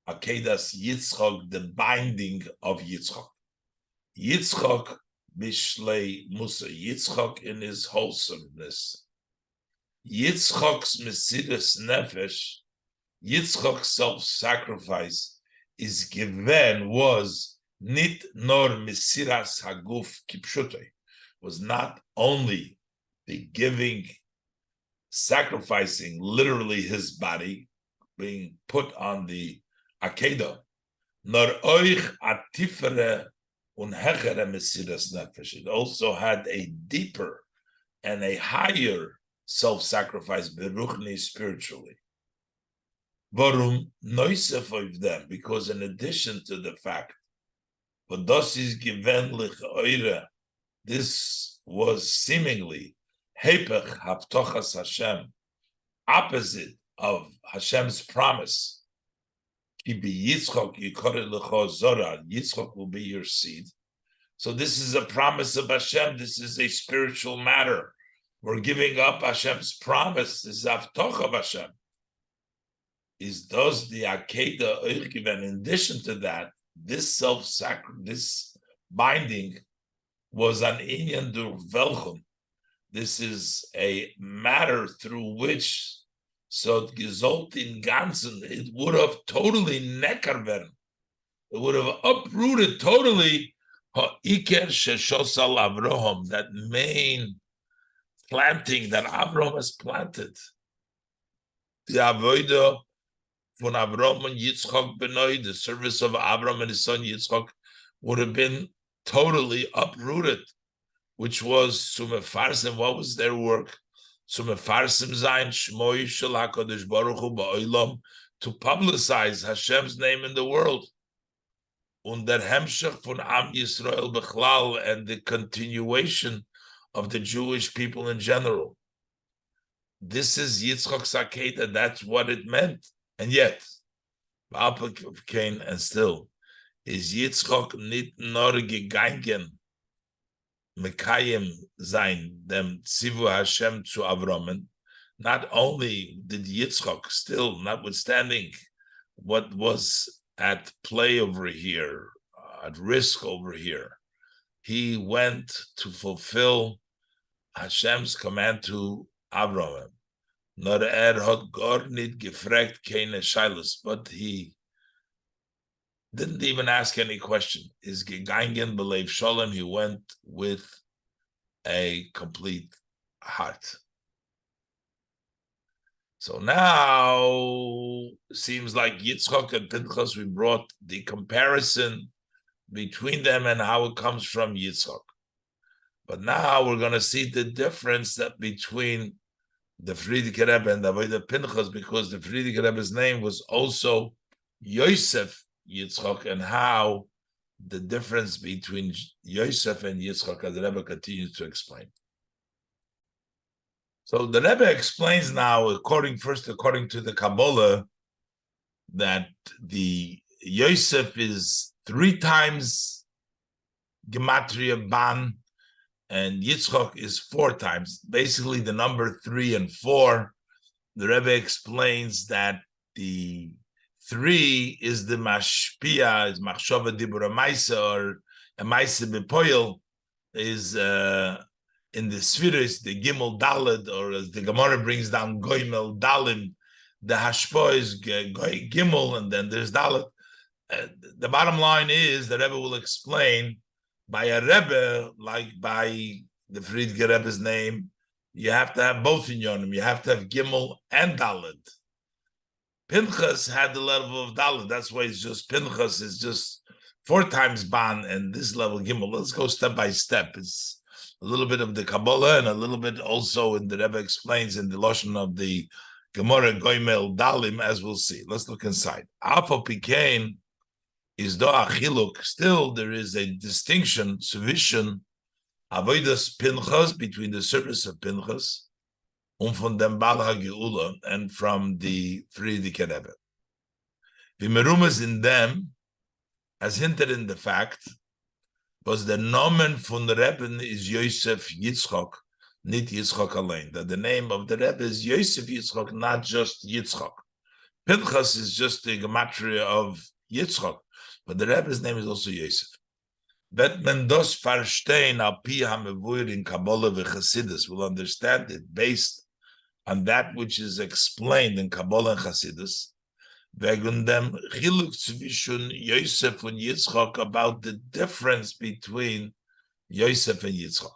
Akedas Yitzchak, the binding of Yitzchak. Yitzchak bishlei Musa, Yitzchak in his wholesomeness. Yitzchak's Mesiras Nefesh, Yitzchak's self-sacrifice is given, was nit nor Mesiras Haguf Kipshutei, was not only the giving, sacrificing literally his body, being put on the Akedah, nor oich atifere unhechere Mesiras Nefesh. It also had a deeper and a higher self-sacrifice, beruchni, spiritually. Varum noisef of them, because in addition to the fact, but das is given lich oire, this was seemingly Hepech Haftochas Hashem, opposite of Hashem's promise. Yitzchok will be your seed. So this is a promise of Hashem. This is a spiritual matter. We're giving up Hashem's promise. This is Haftoch of Hashem. Is those the Akeda Oichiv, and in addition to that, this this binding was an Inyan dur Velchum. This is a matter through which, so gesult in Ganzen, it would have totally neckar werden. It would have uprooted totally Iker Sheshosal Avraham, that main planting that Avraham has planted. The Avodah von Avraham and Yitzchak Benoi, the service of Avraham and his son Yitzchak, would have been totally uprooted, which was Sumefarsim. What was their work? Sumefarsim Zayin Shmoi Shel HaKadosh Baruch Hu Ba'olam, to publicize Hashem's name in the world. Und der Hemshech von Am Yisrael Bechlal, and the continuation of the Jewish people in general. This is Yitzchak Sakeda. That's what it meant. And yet, Cain, and still, is Yitzchak nit nor gegangen Mekayim sein dem Tzivu Hashem zu Avram. Not only did Yitzchak, still, notwithstanding what was at play over here, at risk over here, he went to fulfill Hashem's command to Avraham. Nor had gar nit gefragt keine Shilas, but he didn't even ask any question. Is gegangen belev shalom, he went with a complete heart. So now seems like Yitzchak and Pinchas, we brought the comparison between them and how it comes from Yitzchak. But now we're going to see the difference that between the Frierdiker Rebbe and the Avodah Pinchas, because the Frierdiker Rebbe's name was also Yosef Yitzchak, and how the difference between Yosef and Yitzchak, as the Rebbe continues to explain. So the Rebbe explains now, according to the Kabbalah, that the Yosef is 3 times Gematria Ban, and Yitzchak is 4 times. Basically, the number 3 and 4. The Rebbe explains that the 3 is the mashpia, is machshava dibur amaisa, or amaisa bepoil, is in the spheres, the gimel dalid, or as the Gemara brings down goimel dalim, the hashpo is gimel, and then there's dalid. The bottom line is the Rebbe will explain, by a Rebbe, like by the Frierdiker Rebbe's name, you have to have both in your name. You have to have gimel and dalid. Pinchas had the level of Dalit. That's why it's just Pinchas is just 4 times Ban, and this level Gimel. Let's go step by step. It's a little bit of the Kabbalah and a little bit also in the Rebbe explains in the Lashon of the Gemara Goimel Dalim, as we'll see. Let's look inside. Alpha Pikain is do achiluk. Still, there is a distinction, Suvishan, Avodas Pinchas, between the service of Pinchas, von dem Bal HaGeula, and from the Frierdiker Rebbe. The merumas in them, as hinted in the fact, was the nomen von the Rebbe is Yosef Yitzchak, not Yitzchak alone. That the name of the Rebbe is Yosef Yitzchak, not just Yitzchak. Pinchas is just the gematria of Yitzchak, but the Rebbe's name is also Yosef. That men dos verstehen al pi hamevuir in Kabbalah v'Chasidus, will understand it based on that which is explained in Kabbalah and Chasidus, wegen dem chiluk zwischen Yosef and Yitzchak, about the difference between Yosef and Yitzchak.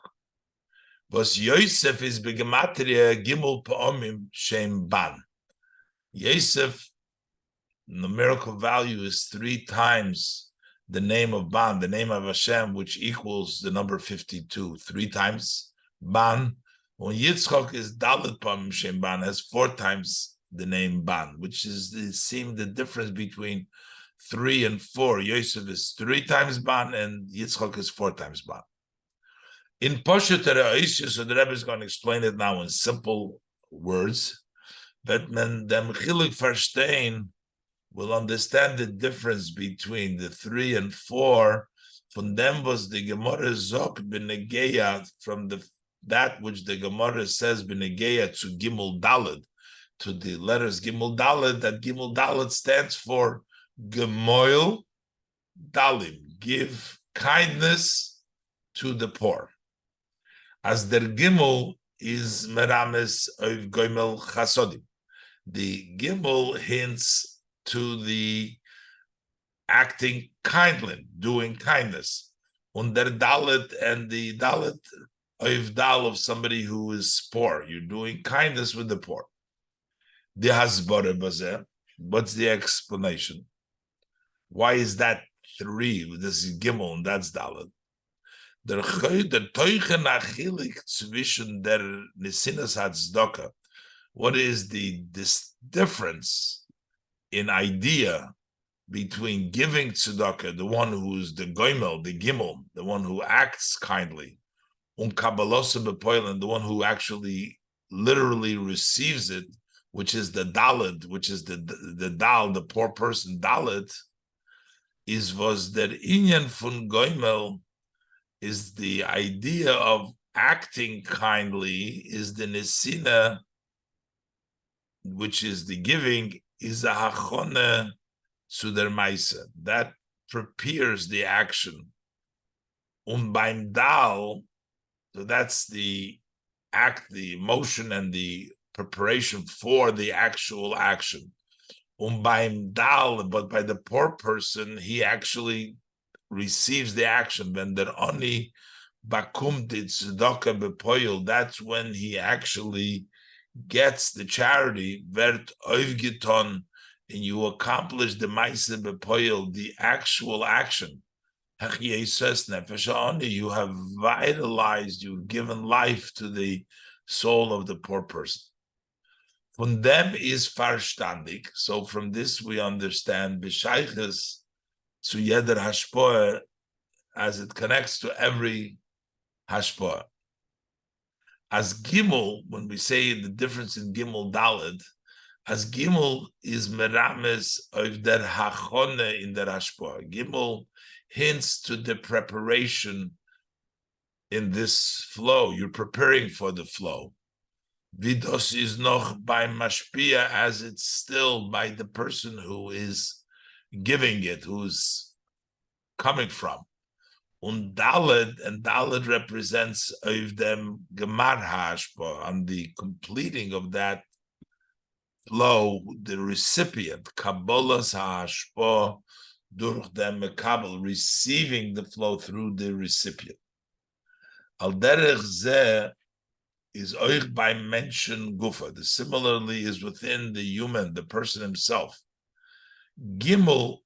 Was Yosef is begematria gimel pa'omim shem ban. Yosef, numerical value, is 3 times the name of Ban, the name of Hashem, which equals the number 52. 3 times Ban. When Yitzchak is Dalet Pam Shem Ban, has 4 times the name Ban, which is the difference between 3 and 4. Yosef is 3 times Ban, and Yitzchak is 4 times Ban. In Poshet Re'oisha, so the Rebbe is going to explain it now in simple words, but when dem Chiluk verstehen will understand the difference between the 3 and 4. Von dem was the Gemara Zok Benegeya, from that which the Gemara says Benegeya to Gimel Daled, to the letters Gimel Daled, that Gimel Daled stands for Gemoil Dalim, give kindness to the poor. As der Gimel is Merames of Goimel Chasodim. The Gimel hints to the acting kindly, doing kindness. Und der Dalet, and the Dalet of Dal of somebody who is poor. You're doing kindness with the poor. The Hasbara Bazeh. What's the explanation? Why is that 3? This is Gimel and that's Dalet. Der Teuchen Achilik zwischen der Nesinas Hatzdaka. What is this difference in idea between giving tzedakah, the one who's the goimel, the gimel, the one who acts kindly, kabbalos bepoil, and the one who actually literally receives it, which is the daled, which is the dal, the poor person daled, was der inyan fun goimel, is the idea of acting kindly, is the nesina, which is the giving, is a hachone zu der Meise, that prepares the action. Beim Dal, so that's the act, the emotion, and the preparation for the actual action. Beim Dal, but by the poor person, he actually receives the action. When der Oni bakum di tzedakah bepoil, that's when he actually gets the charity, wird aufgetan, and you accomplish the Maise Bepoil, the actual action. You have vitalized, you've given life to the soul of the poor person. Von dem is verstandig. So from this we understand B'shayches zu jeder Hashpoah, as it connects to every Hashpoah. As Gimel, when we say the difference in Gimel Daled, as Gimel is merames of der hachone in der hashpoah. Gimel hints to the preparation in this flow. You're preparing for the flow. Vidos is noch by mashpia, as it's still by the person who is giving it, who's coming from. Und Daled represents of them gemar hashpoah, on the completing of that flow, the recipient, Kabbalah's hashpoah durch dem mekabel, receiving the flow through the recipient. Al derech zeh is oich by mention gufa. The similarly is within the human, the person himself. Gimel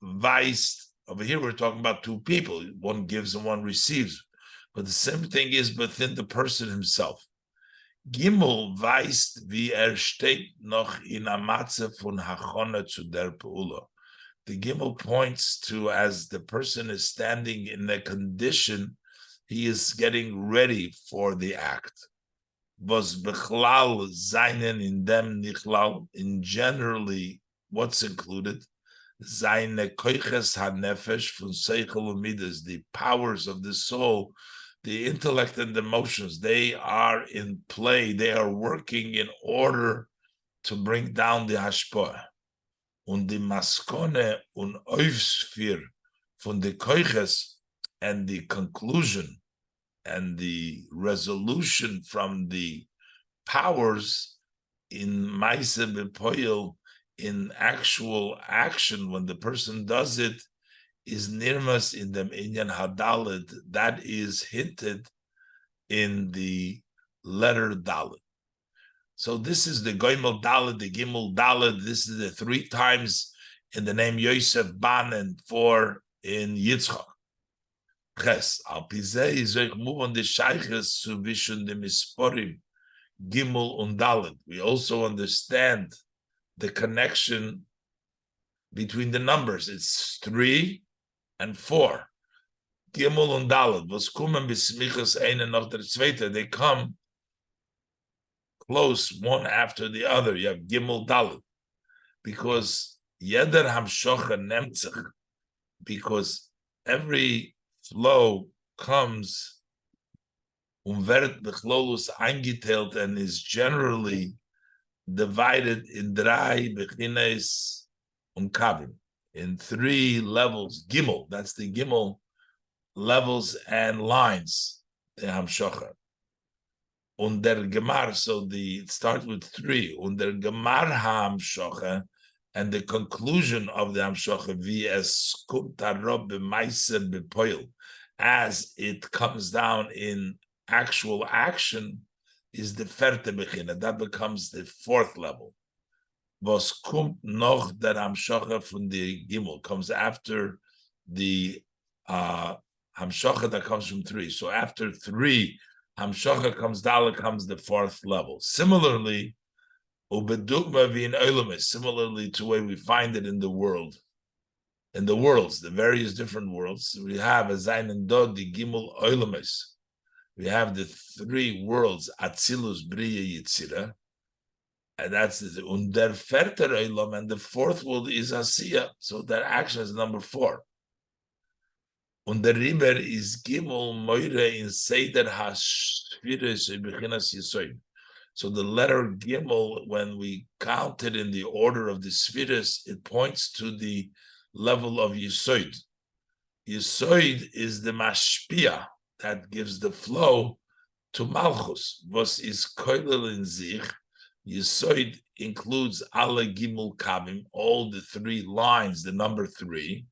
weist, over here we're talking about 2 people, one gives and one receives, but the same thing is within the person himself. Gimel weist, wie steht noch in a matze von hachone zu der peula. The Gimel points to, as the person is standing in the condition, he is getting ready for the act. Was bechlal seinen in dem nichlal, in generally, what's included? Seine koiches hanefesh von seichel umidas, the powers of the soul, the intellect and the emotions, they are in play, they are working in order to bring down the hashpoah. Und die maskone und aufsphir von the koiches, and the conclusion and the resolution from the powers in Maise Bepoil, in actual action, when the person does it, is nirmas in them inyan hadalit, that is hinted in the letter dalit. So this is the goimel dalit, the gimel dalit. This is the 3 times in the name Yosef Ban, and 4 in Yitzchak. Ches al pizei zoich move on the shayches zu vishun the misporim gimel und dalit. We also understand the connection between the numbers. It's 3 and 4. Gimel und Dalet. Was kommen bis Smichas eine nach der zweite? They come close one after the other. You have Gimel Dalet. Because Yeder Hamshocha Nemtzach, because every flow comes wird bechlolus eingeteilt and is generally divided in drei bechines kavim, in three levels. Gimel, that's the Gimel levels and lines. The Hamshocha. Und der Gemar, so it starts with three. Und der Gemar Hamshocha, and the conclusion of the Hamshocha, as it comes down in actual action, is the Ferte Bechina. That becomes the fourth level. Was kommt noch der Hamshocha from the Gimel, comes after the Hamshocha that comes from three. So after three, Hamshocha comes, Dalet comes the fourth level. Similarly, Ubedugma v'in Oilamis, similarly to the way we find it in the world, in the worlds, the various different worlds, we have a Zayin and Dod, the Gimel Oilamis. We have the three worlds, Atzilus, Briya, Yitzira, and that's the Under Ferter Oilam, and the fourth world is Asiya, so that action is number 4. Und der Riber is Gimel Moire in Seder HaShviris Bechinas Yisoid. So the letter Gimel, when we count it in the order of the Sfiris, it points to the level of Yisoid. Yisoid is the Mashpia that gives the flow to Malchus. Was is Koilel in Zich. Yisoid includes Alle Gimel Kavim, all the three lines, the number 3.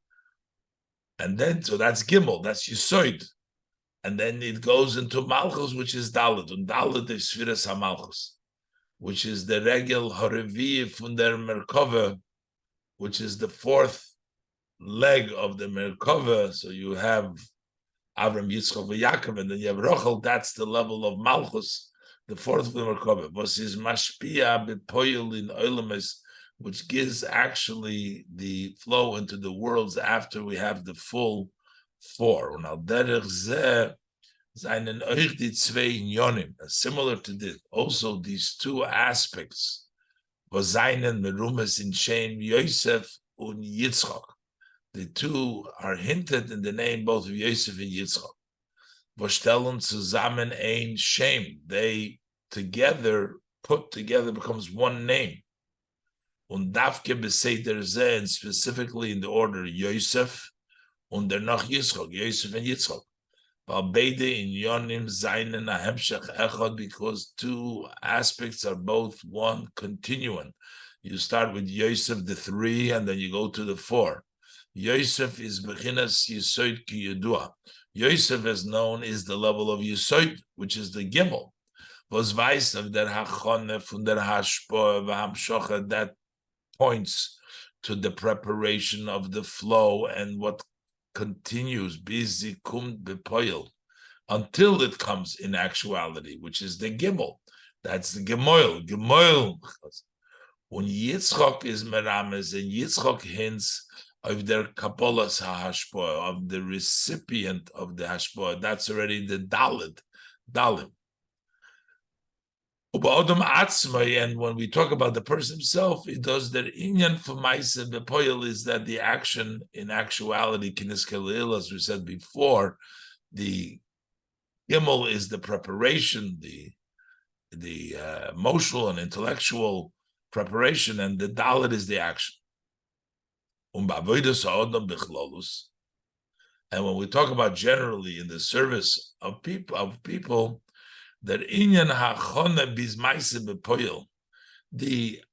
And then, so that's Gimel, that's Yisoid. And then it goes into Malchus, which is Dalet. And Dalet is Sfiras HaMalchus, which is the Regel Horevi from der Merkava, which is the fourth leg of the Merkava. So you have Avram, Yitzchak, and Yaakov, and then you have Rochel. That's the level of Malchus, the fourth of the Merkava. Was is Mashpia Bepoyel in Oilemes, which gives actually the flow into the worlds after we have the full 4. Similar to this, also these two aspects, Yosef und Yitzchak. The two are hinted in the name both of Yosef and Yitzchak. Vorstellen zusammen ein Shem. They together, put together, becomes one name. Und Davke beseder ze, and specifically in the order Yosef, und der noch Yitzchak, Yosef and Yitzchak. Beide in Yonim Zainen Ahemshech Echad, because two aspects are both one continuum. You start with Yosef, the 3, and then you go to the 4. Yosef is Bechinas Yisoid Ki Yedua. Yosef, as known, is the level of Yisoid, which is the Gimel. Was weiß of der Hachone von der Hashpoa v'Hamshocha, that points to the preparation of the flow and what continues until it comes in actuality, which is the Gimel. That's the Gemoil. When Yitzchak is Merames, and Yitzchak hints of their Kabbalah's Hashpoah, of the recipient of the Hashpoah, that's already the Dalim. And when we talk about the person himself, it does the inyan for Maisa Bepoil is that the action in actuality, Kiniskelil, as we said before, the Gimel is the preparation, the emotional and intellectual preparation, and the Dalit is the action. And when we talk about generally in the service of people, that inyan hachona bizmaise bepoil, the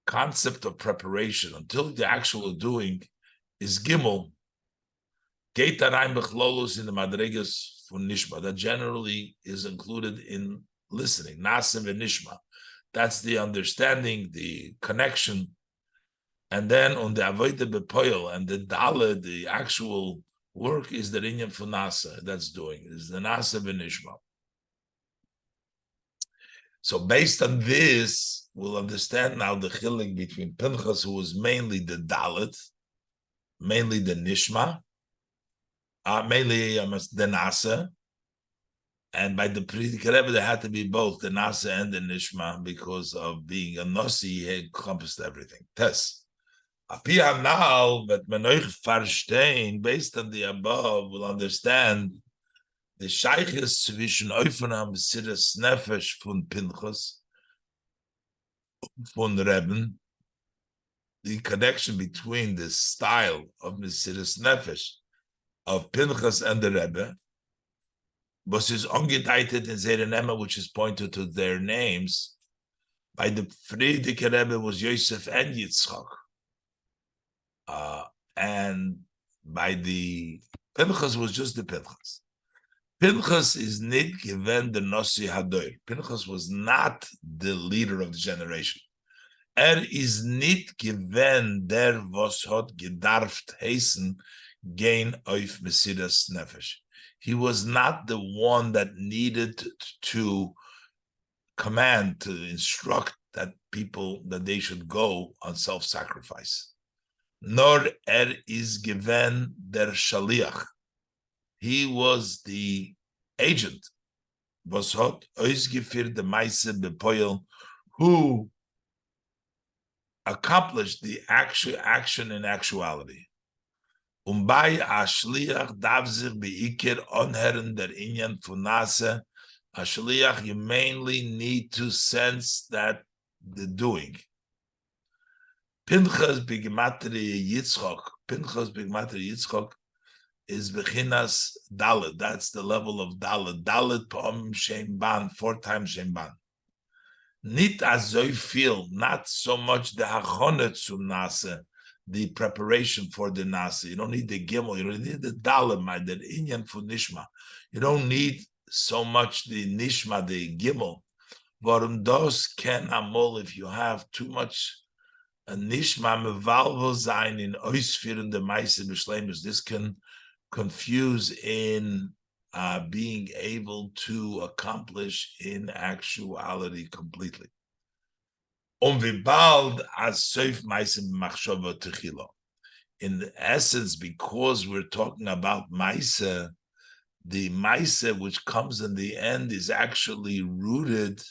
concept of preparation until the actual doing is Gimel. Geitarein bechlolus in the madregas for nishma, that generally is included in listening. Nasim and nishma, that's the understanding, the connection. And then on the avoida bepoil and the dala, the actual work is the inyan for nasa, that's doing, is the nasa and nishma. So based on this, we'll understand now the Chelek between Pinchas, who was mainly the Dalit, mainly the Nishma, mainly the Nasa. And by the Frierdiker Rebbe, there had to be both the Nasa and the Nishma because of being a Nossi, he encompassed everything. Tess. Apia now, but Menoich Farstein, based on the above, will understand the Sheiches zwischen Eufenam Siddhas Nefesh von Pinchas, von Rebben, the connection between the style of Mesiras Nefesh of Pinchas and the Rebbe, was is angedeutet in Zerenema, which is pointed to their names. By the Frierdiker Rebbe was Yosef and Yitzchak. And by the Pinchas was just the Pinchas. Pinchas is nit given the Nossi Hadoir. Pinchas was not the leader of the generation. Is nit given der was hat gedarft heißen gain auf Mesiras Nefesh. He was not the one that needed to command, to instruct that people that they should go on self-sacrifice. Nor is given der Shaliach. He was the agent. Was hat ausgeführt the Meise bepoil, who accomplished the actual action in actuality. By a shliach darf sich beikir onheren der inyan funase. A shliach, you mainly need to sense that the doing. Pinchas b'gematria Yitzchak. Pinchas b'gematria Yitzchak is bechinas dalet. That's the level of dalet. Dalet pom shem ban, 4 times shem ban. Nit as I feel, not so much the hachonet zum nase, the preparation for the nase. You don't need the gimel, you don't need the dalet, the inyan for nishma. You don't need so much the nishma, the gimel. Warum das ken amol, if you have too much nishma mevalvo sein in ausführen the meise b'shleimus, this can confuse in being able to accomplish in actuality completely. In essence, because we're talking about Maisa, the Maisa which comes in the end is actually rooted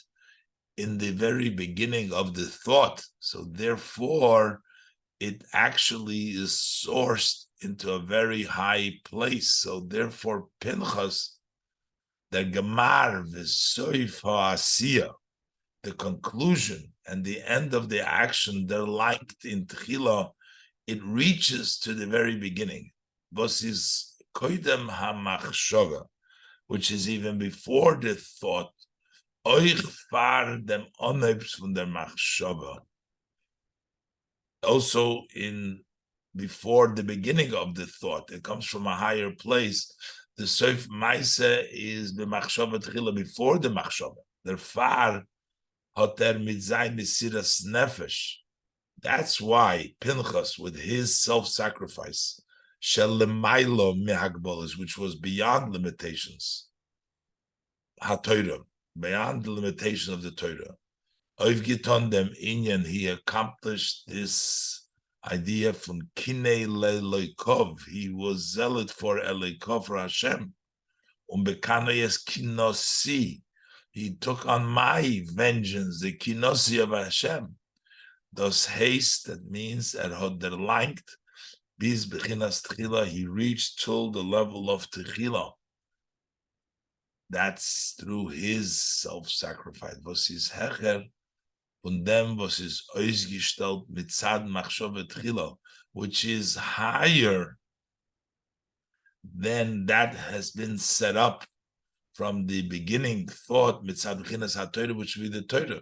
in the very beginning of the thought. So therefore, it actually is sourced into a very high place. So therefore, Pinchas, the Gemar v'soif ha'asiyah, the conclusion and the end of the action, they're linked in Tchila. It reaches to the very beginning. Vos is koidem ha'machshava, which is even before the thought. Oich far dem onebs von der machshava. Also in before the beginning of the thought, it comes from a higher place. The Sof Maisa is the Machshava Tchila before the Machshava. Der Far hat mit sein Mesiras Nefesh. That's why Pinchas, with his self-sacrifice, Shel Lemailo Mehagbolas, which was beyond limitations, HaTorah, beyond the limitation of the Torah. Oivgiton dem Inyan, he accomplished this idea from Kinei Leloikov. He was zealot for Eloikov, for Hashem. Bekanoyes Kinosi. He took on my vengeance, the Kinosi of Hashem. Das haste, that means at Hoder Langt, bis Bechinas Tchila, he reached till the level of Tchila. That's through his self-sacrifice. Was is Hecher, und dem, was is ausgestellt mit Zad Machshava Tchila, which is higher than that has been set up from the beginning thought, Mitzad Bechinas HaTorah, which would be the Torah.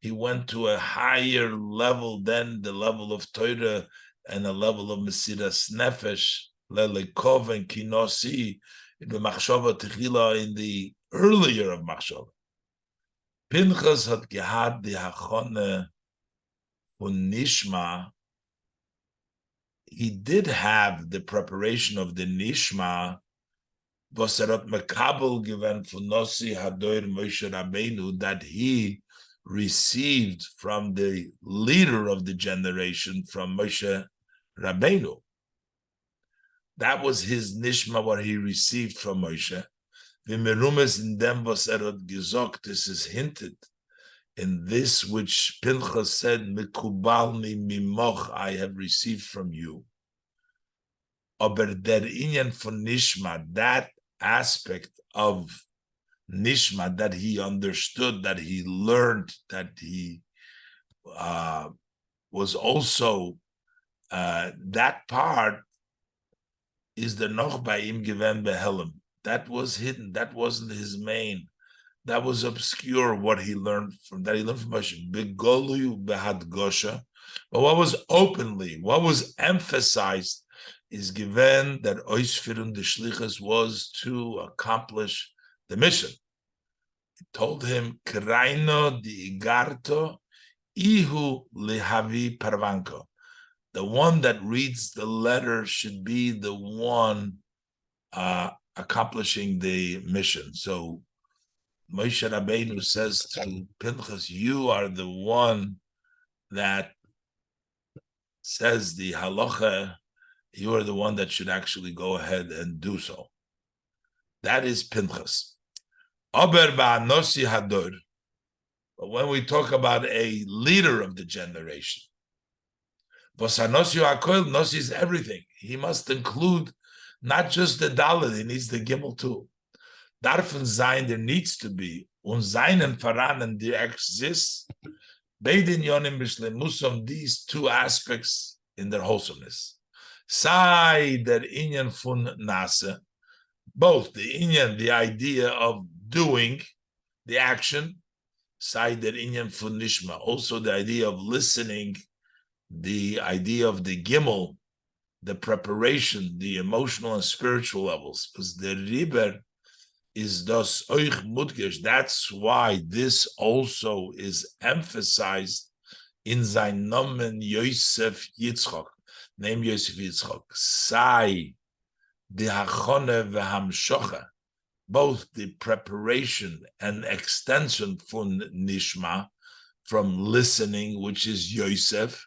He went to a higher level than the level of Torah and a level of Mesiras Nefesh, Lelekov and Kinosi, in the Machshava Tchila, in the earlier of Machshava. Pinchas hat gehad die Hachone von Nishma. He did have the preparation of the Nishma, was hat Mekabel given von Nossi Hadoir Moshe Rabbeinu, that he received from the leader of the generation, from Moshe Rabbeinu. That was his nishma, what he received from Moshe. V'merumes in dem was had gesagt, this is hinted in this which Pinchas said, Mikubalni mimoch, I have received from you. Aber der inyan von nishma, that aspect of nishma that he understood, that he learned, that he was also that part is the noch bei ihm gewen behelm. That was hidden. That wasn't his main. That was obscure. What he learned from Moshe. Begolu behad gosha. But what was openly, what was emphasized, is given that oisfirun the shlichus was to accomplish the mission. He told him, "Kraino di igarto ihu lehavi parvanko." The one that reads the letter should be the one accomplishing the mission. So Moshe Rabbeinu says to Pinchas, "You are the one that says the halacha. You are the one that should actually go ahead and do so." That is Pinchas. Aber ba'anosi hador. But when we talk about a leader of the generation, V'sanosio hakol, nosi is everything. He must include not just the Dalet, he needs the Gimel too. Darfen sein, there needs to be, und seinen Varanen, there exists, beidin yonim b'shlemusam, these two aspects in their wholesomeness. Sai der inyan fun nase, both the inyan, the idea of doing the action, sai der inyan fun nishma, also the idea of listening, the idea of the gimel, the preparation, the emotional and spiritual levels, because the riber is das euch mudgesh. That's why this also is emphasized in sein Nomen Yosef Yitzchok. Name Yosef Yitzchok. Sai the hachone v'hamshocha, both the preparation and extension from nishma, from listening, which is Yosef,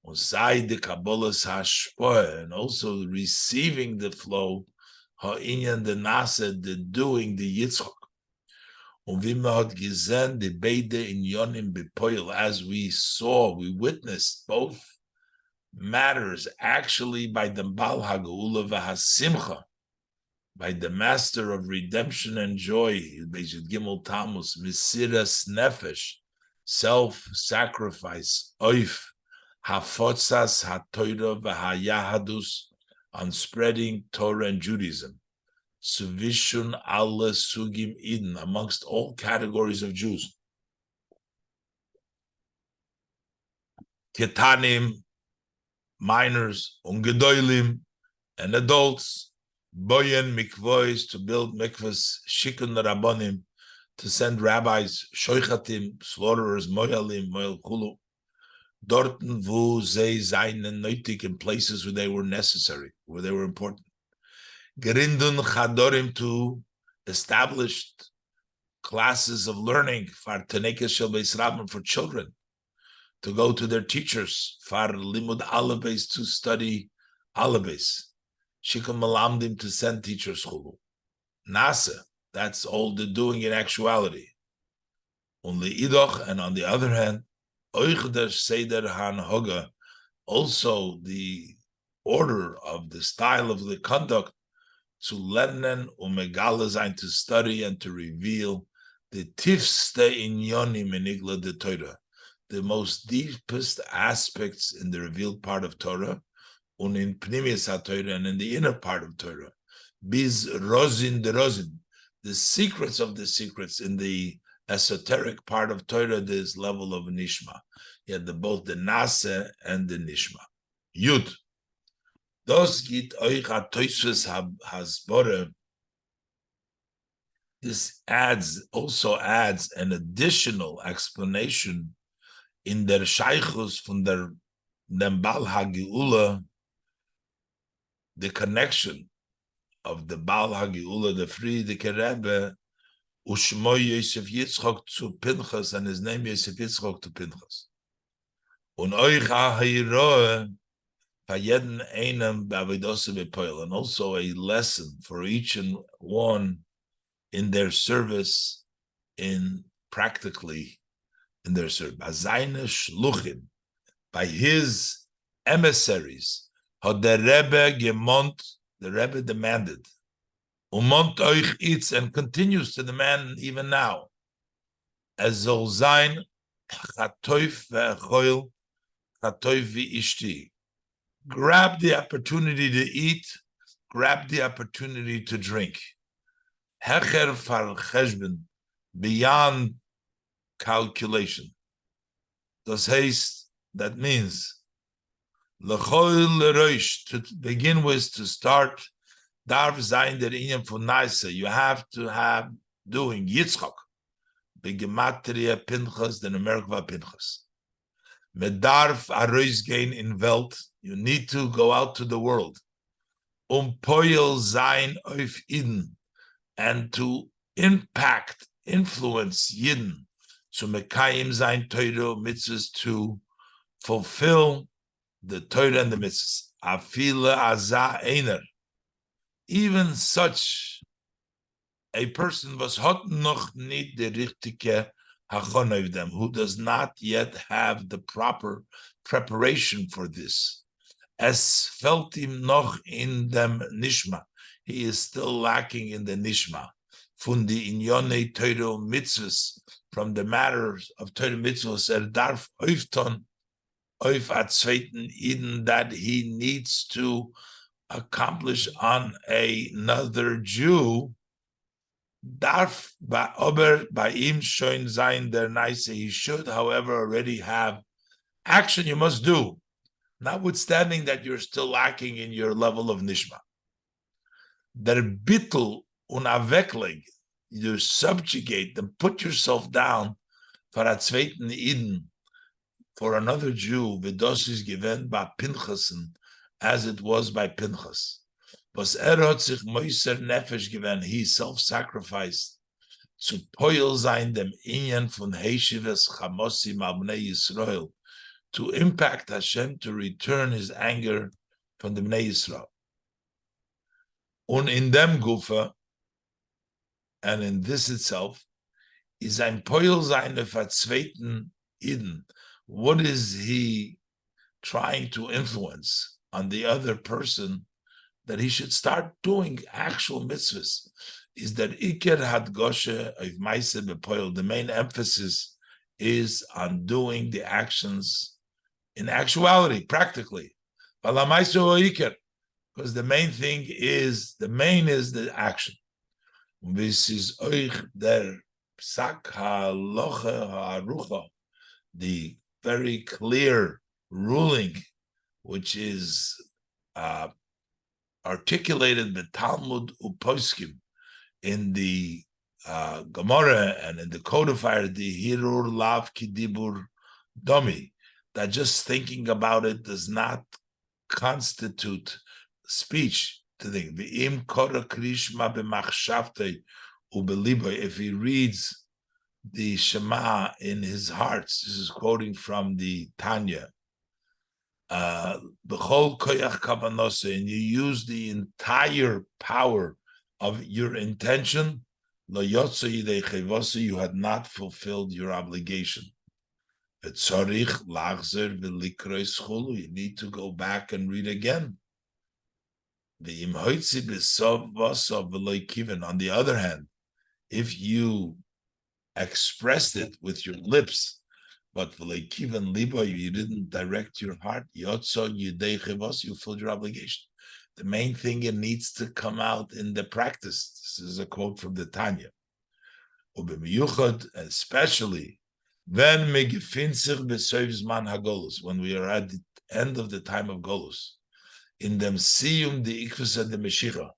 the Kabbalah's hashpoah, and also receiving the flow, ha'inyan the nasa, the doing, the yitzchok. The beide in yonim bepoil, as we saw, we witnessed both matters actually by the Bal Hagula v'hasimcha, by the master of redemption and joy, Beis Gimel Tamuz, Mesiras Nefesh, self-sacrifice, oif, hafotzas haTorah v'hayahadus, on spreading Torah and Judaism, suvishun alle sugim eden, amongst all categories of Jews, ketanim, minors, ungedoilim, and adults, boyen mikvois, to build mikvahs, shikun rabbanim, to send rabbis, shoichatim, slaughterers, moyalim, moyal kulu, dorten vu ze seinen nötig, in places where they were necessary, where they were important. Gerindun chadorim, to established classes of learning, for tenekes shel beis rabbim, for children, to go to their teachers, far limud alabes, to study alabes, shikum malamdim, to send teachers chulu. Nasa, that's all the doing in actuality. Only idoch, and on the other hand, oichder seder han hoga, also the order of the style of the conduct, to lernen umegala, to study and to reveal the tifste inyonim enigla de Torah, the most deepest aspects in the revealed part of Torah, and in pnimius HaTorah, and in the inner part of Torah, biz rozin de rozin, the secrets of the secrets in the esoteric part of Torah, this level of nishma. Yet both the nase and the nishma. Yud. Dos git euch a toisves hasbore. This also adds an additional explanation in der Shaychus von dem Bal HaGeula, the connection of the Bal HaGeula, the Friedeke Rebbe, Ushmo Yosef Yitzchok to Pinchas, and his name Yosef Yitzchok to Pinchas. Und euch a Heiroe, And also a lesson for each and one in their service, in practically in their service. By his emissaries, had the Rebbe gemont, the Rebbe demanded, umont euch itz, and continues to demand even now, as soll sein, chatoif ve'choil, chatoif ve'ishti. Grab the opportunity to eat, grab the opportunity to drink. Hecher far cheshbon, beyond calculation. Das heißt, that means, lechoil leroish, to begin with, to start, darf sein der Inyan von Naisa. You have to have doing Yitzchak, begematria Pinchas, the numeric Pinchas. Medarf arois gain in Welt, you need to go out to the world. Poil sein auf Eden, and to impact, influence Yidden, to mekayim sein Torah mitzvahs, to fulfill the Torah and the mitzvahs. Afile azah einer, even such a person was hot noch nicht der richtige hachon of them, who does not yet have the proper preparation for this. Es felt him noch in dem nishma, he is still lacking in the nishma. Von die inyone Torah mitzvahs, from the matters of Torah mitzvahs, darf öfton auf a zweiten Eden, that he needs to accomplish on another Jew. Darf aber bei ihm schon sein der Neise, he should, however, already have action you must do, notwithstanding that you're still lacking in your level of nishma. Der bittel unaveklig, you subjugate and put yourself down for a zweiten Eden, for another Jew, v'dos is given by Pinchasen, as it was by Pinchas. Was hat sich moiser nefesh given, he self-sacrificed, zu poil sein dem Inyan von Heishives Chamosim al Bnei Yisrael, to impact Hashem, to return his anger from the Bnei Yisrael. Und in dem Gufa, and in this itself, is ein poil sein of a zweiten Eden. What is he trying to influence on the other person, that he should start doing actual mitzvahs? Is that Iker Hadgoshe of Maise Bepoil, the main emphasis is on doing the actions in actuality, practically. Because the main thing is, the action. This is Oich der Psak HaLocha HaArucha, the very clear ruling, which is articulated the Talmud Uposkim in the Gemara and in the codifier, the Hirur Lav Kidibur Domi, that just thinking about it does not constitute speech to think. V'im kora krishma b'machshavtei ubeliboy, if he reads the Shema in his hearts, this is quoting from the Tanya, b'chol koyach kavanose, and you use the entire power of your intention, lo yotzo yidei chevose, you had not fulfilled your obligation. V'tzorich lachzer v'likroi schulu, you need to go back and read again. V'im hoitzi b'sov v'sov v'loi kiven, on the other hand, if you expressed it with your lips, but v'leikiven libo, you didn't direct your heart, yotzo yidei chevos, you filled your obligation. The main thing, it needs to come out in the practice. This is a quote from the Tanya. Ubemiyuchad, especially when megifinzich b'soivzman hagolus, when we are at the end of the time of Golus, in dem siyum the ikvus de Mashiach,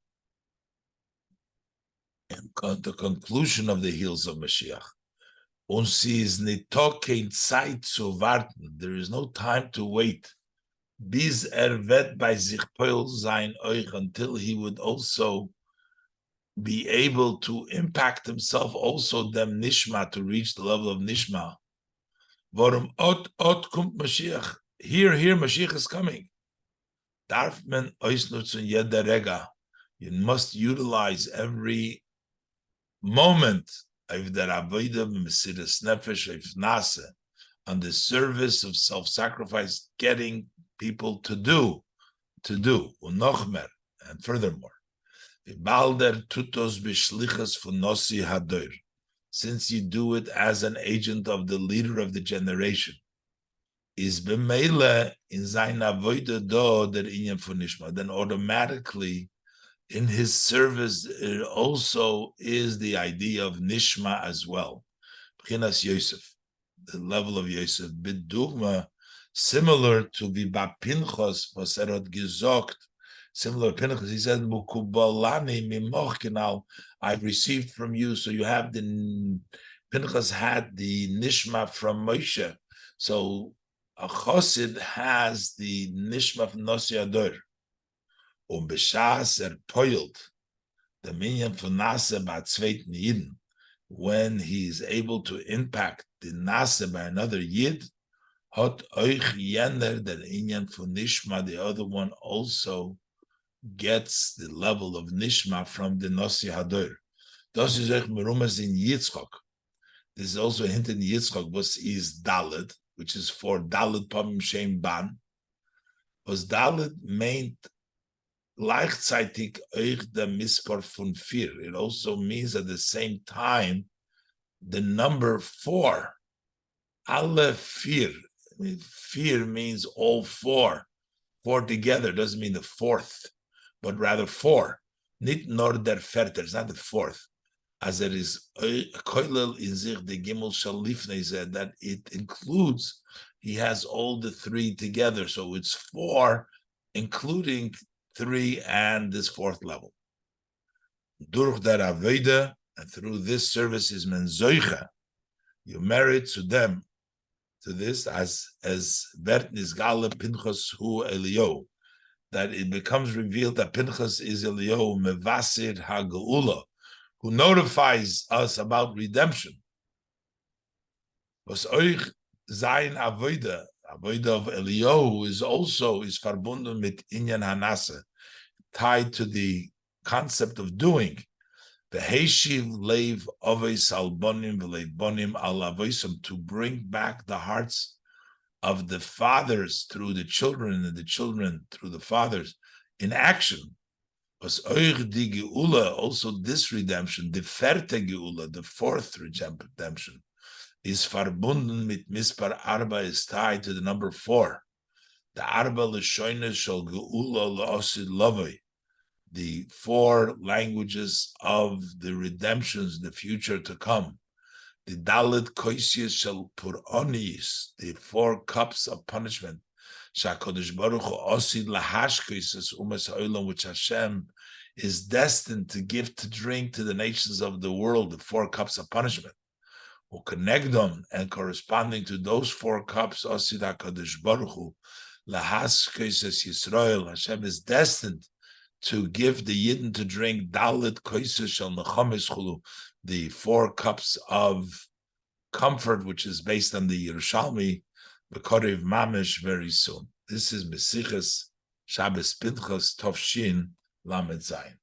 and the conclusion of the heels of Mashiach. There is no time to wait. Bis wird bei sich poil sein euch, until he would also be able to impact himself, also dem Nishma, to reach the level of Nishma. Warum ot kommt Mashiach? Here, Mashiach is coming. Darf man ausnutzen jeder Rega. You must utilize every moment of the Avodah Mesiras Nefesh of Nase on the service of self-sacrifice, getting people to do, unochmer, and furthermore, Vibalder tutos b'shlichas funosi hadoir, since you do it as an agent of the leader of the generation, is b'meile in zayin avodah do der inyan funishma, then automatically in his service it also is the idea of nishma as well. Pichas Yosef, the level of Yosef, bidugma, similar to Viba Pinchas, was erot gesagt, similar to Pinchas, he said, Mukubalani mimochinal, I've received from you. So you have the, Pinchas had the nishma from Moshe. So a chosid has the nishma from Nosi Ador. B'shas poiled, the minyan from Nase ba'tzveiten Yidden, when he is able to impact the Nase by another Yid, hot oich yener der inyan for Nishma, the other one also gets the level of Nishma from the Nosi Hador. Das is euch merumas in Yitzchok. This is also a hint in Yitzchok, was is Dalet, which is for Dalet Pamim Shem Ban. Was Dalet meant gleichzeitig euch der Mispar von 4. It also means at the same time the number 4. Alle 4. 4 means all 4. 4 together doesn't mean the 4th, but rather 4. Nicht nur der Vierter, it's not the 4th. As it is koilel in sich the gimel shalifne said that it includes, he has all the 3 together, so it's 4, including 3 and this 4th level. Durch der Aveda, and through this service is men zoicha, you merit to them, to this as vert nisgale Pinchas hu Elio, that it becomes revealed that Pinchas is Elio mevasir hageula, who notifies us about redemption. Was euch sein Avoida of Elio is also is verbunden mit inyan hanase, tied to the concept of doing. The Heishiv Leiv Oveis Albonim V'Leiv Bonim Al Avoisam, to bring back the hearts of the fathers through the children and the children through the fathers in action. Was Oich Di Geula, also this redemption, the Ferte Geula, the 4th redemption, is verbunden mit Mispar Arba, is tied to the number 4. The Arba L'Shoyne Shal Geula L'Osid Lovei, the 4 languages of the redemptions, the future to come. The Dalit Koisius Shal Puronis, the 4 cups of punishment. Shakodesh Baruch Hu Osid Lahashkoisus Umas Oilam, which Hashem is destined to give to drink to the nations of the world, the 4 cups of punishment. Who connect them, and corresponding to those 4 cups, Osid HaKadosh Baruch Hu Lahashkoisus Yisrael, Hashem is destined to give the Yidden to drink Dalit Koisius Shal Nechamis Chulu, the 4 cups of comfort, which is based on the Yerushalmi, B'Korev Mamish, very soon. This is Mesichas Shabbos Pinchas Tovshin Lamed Zayin.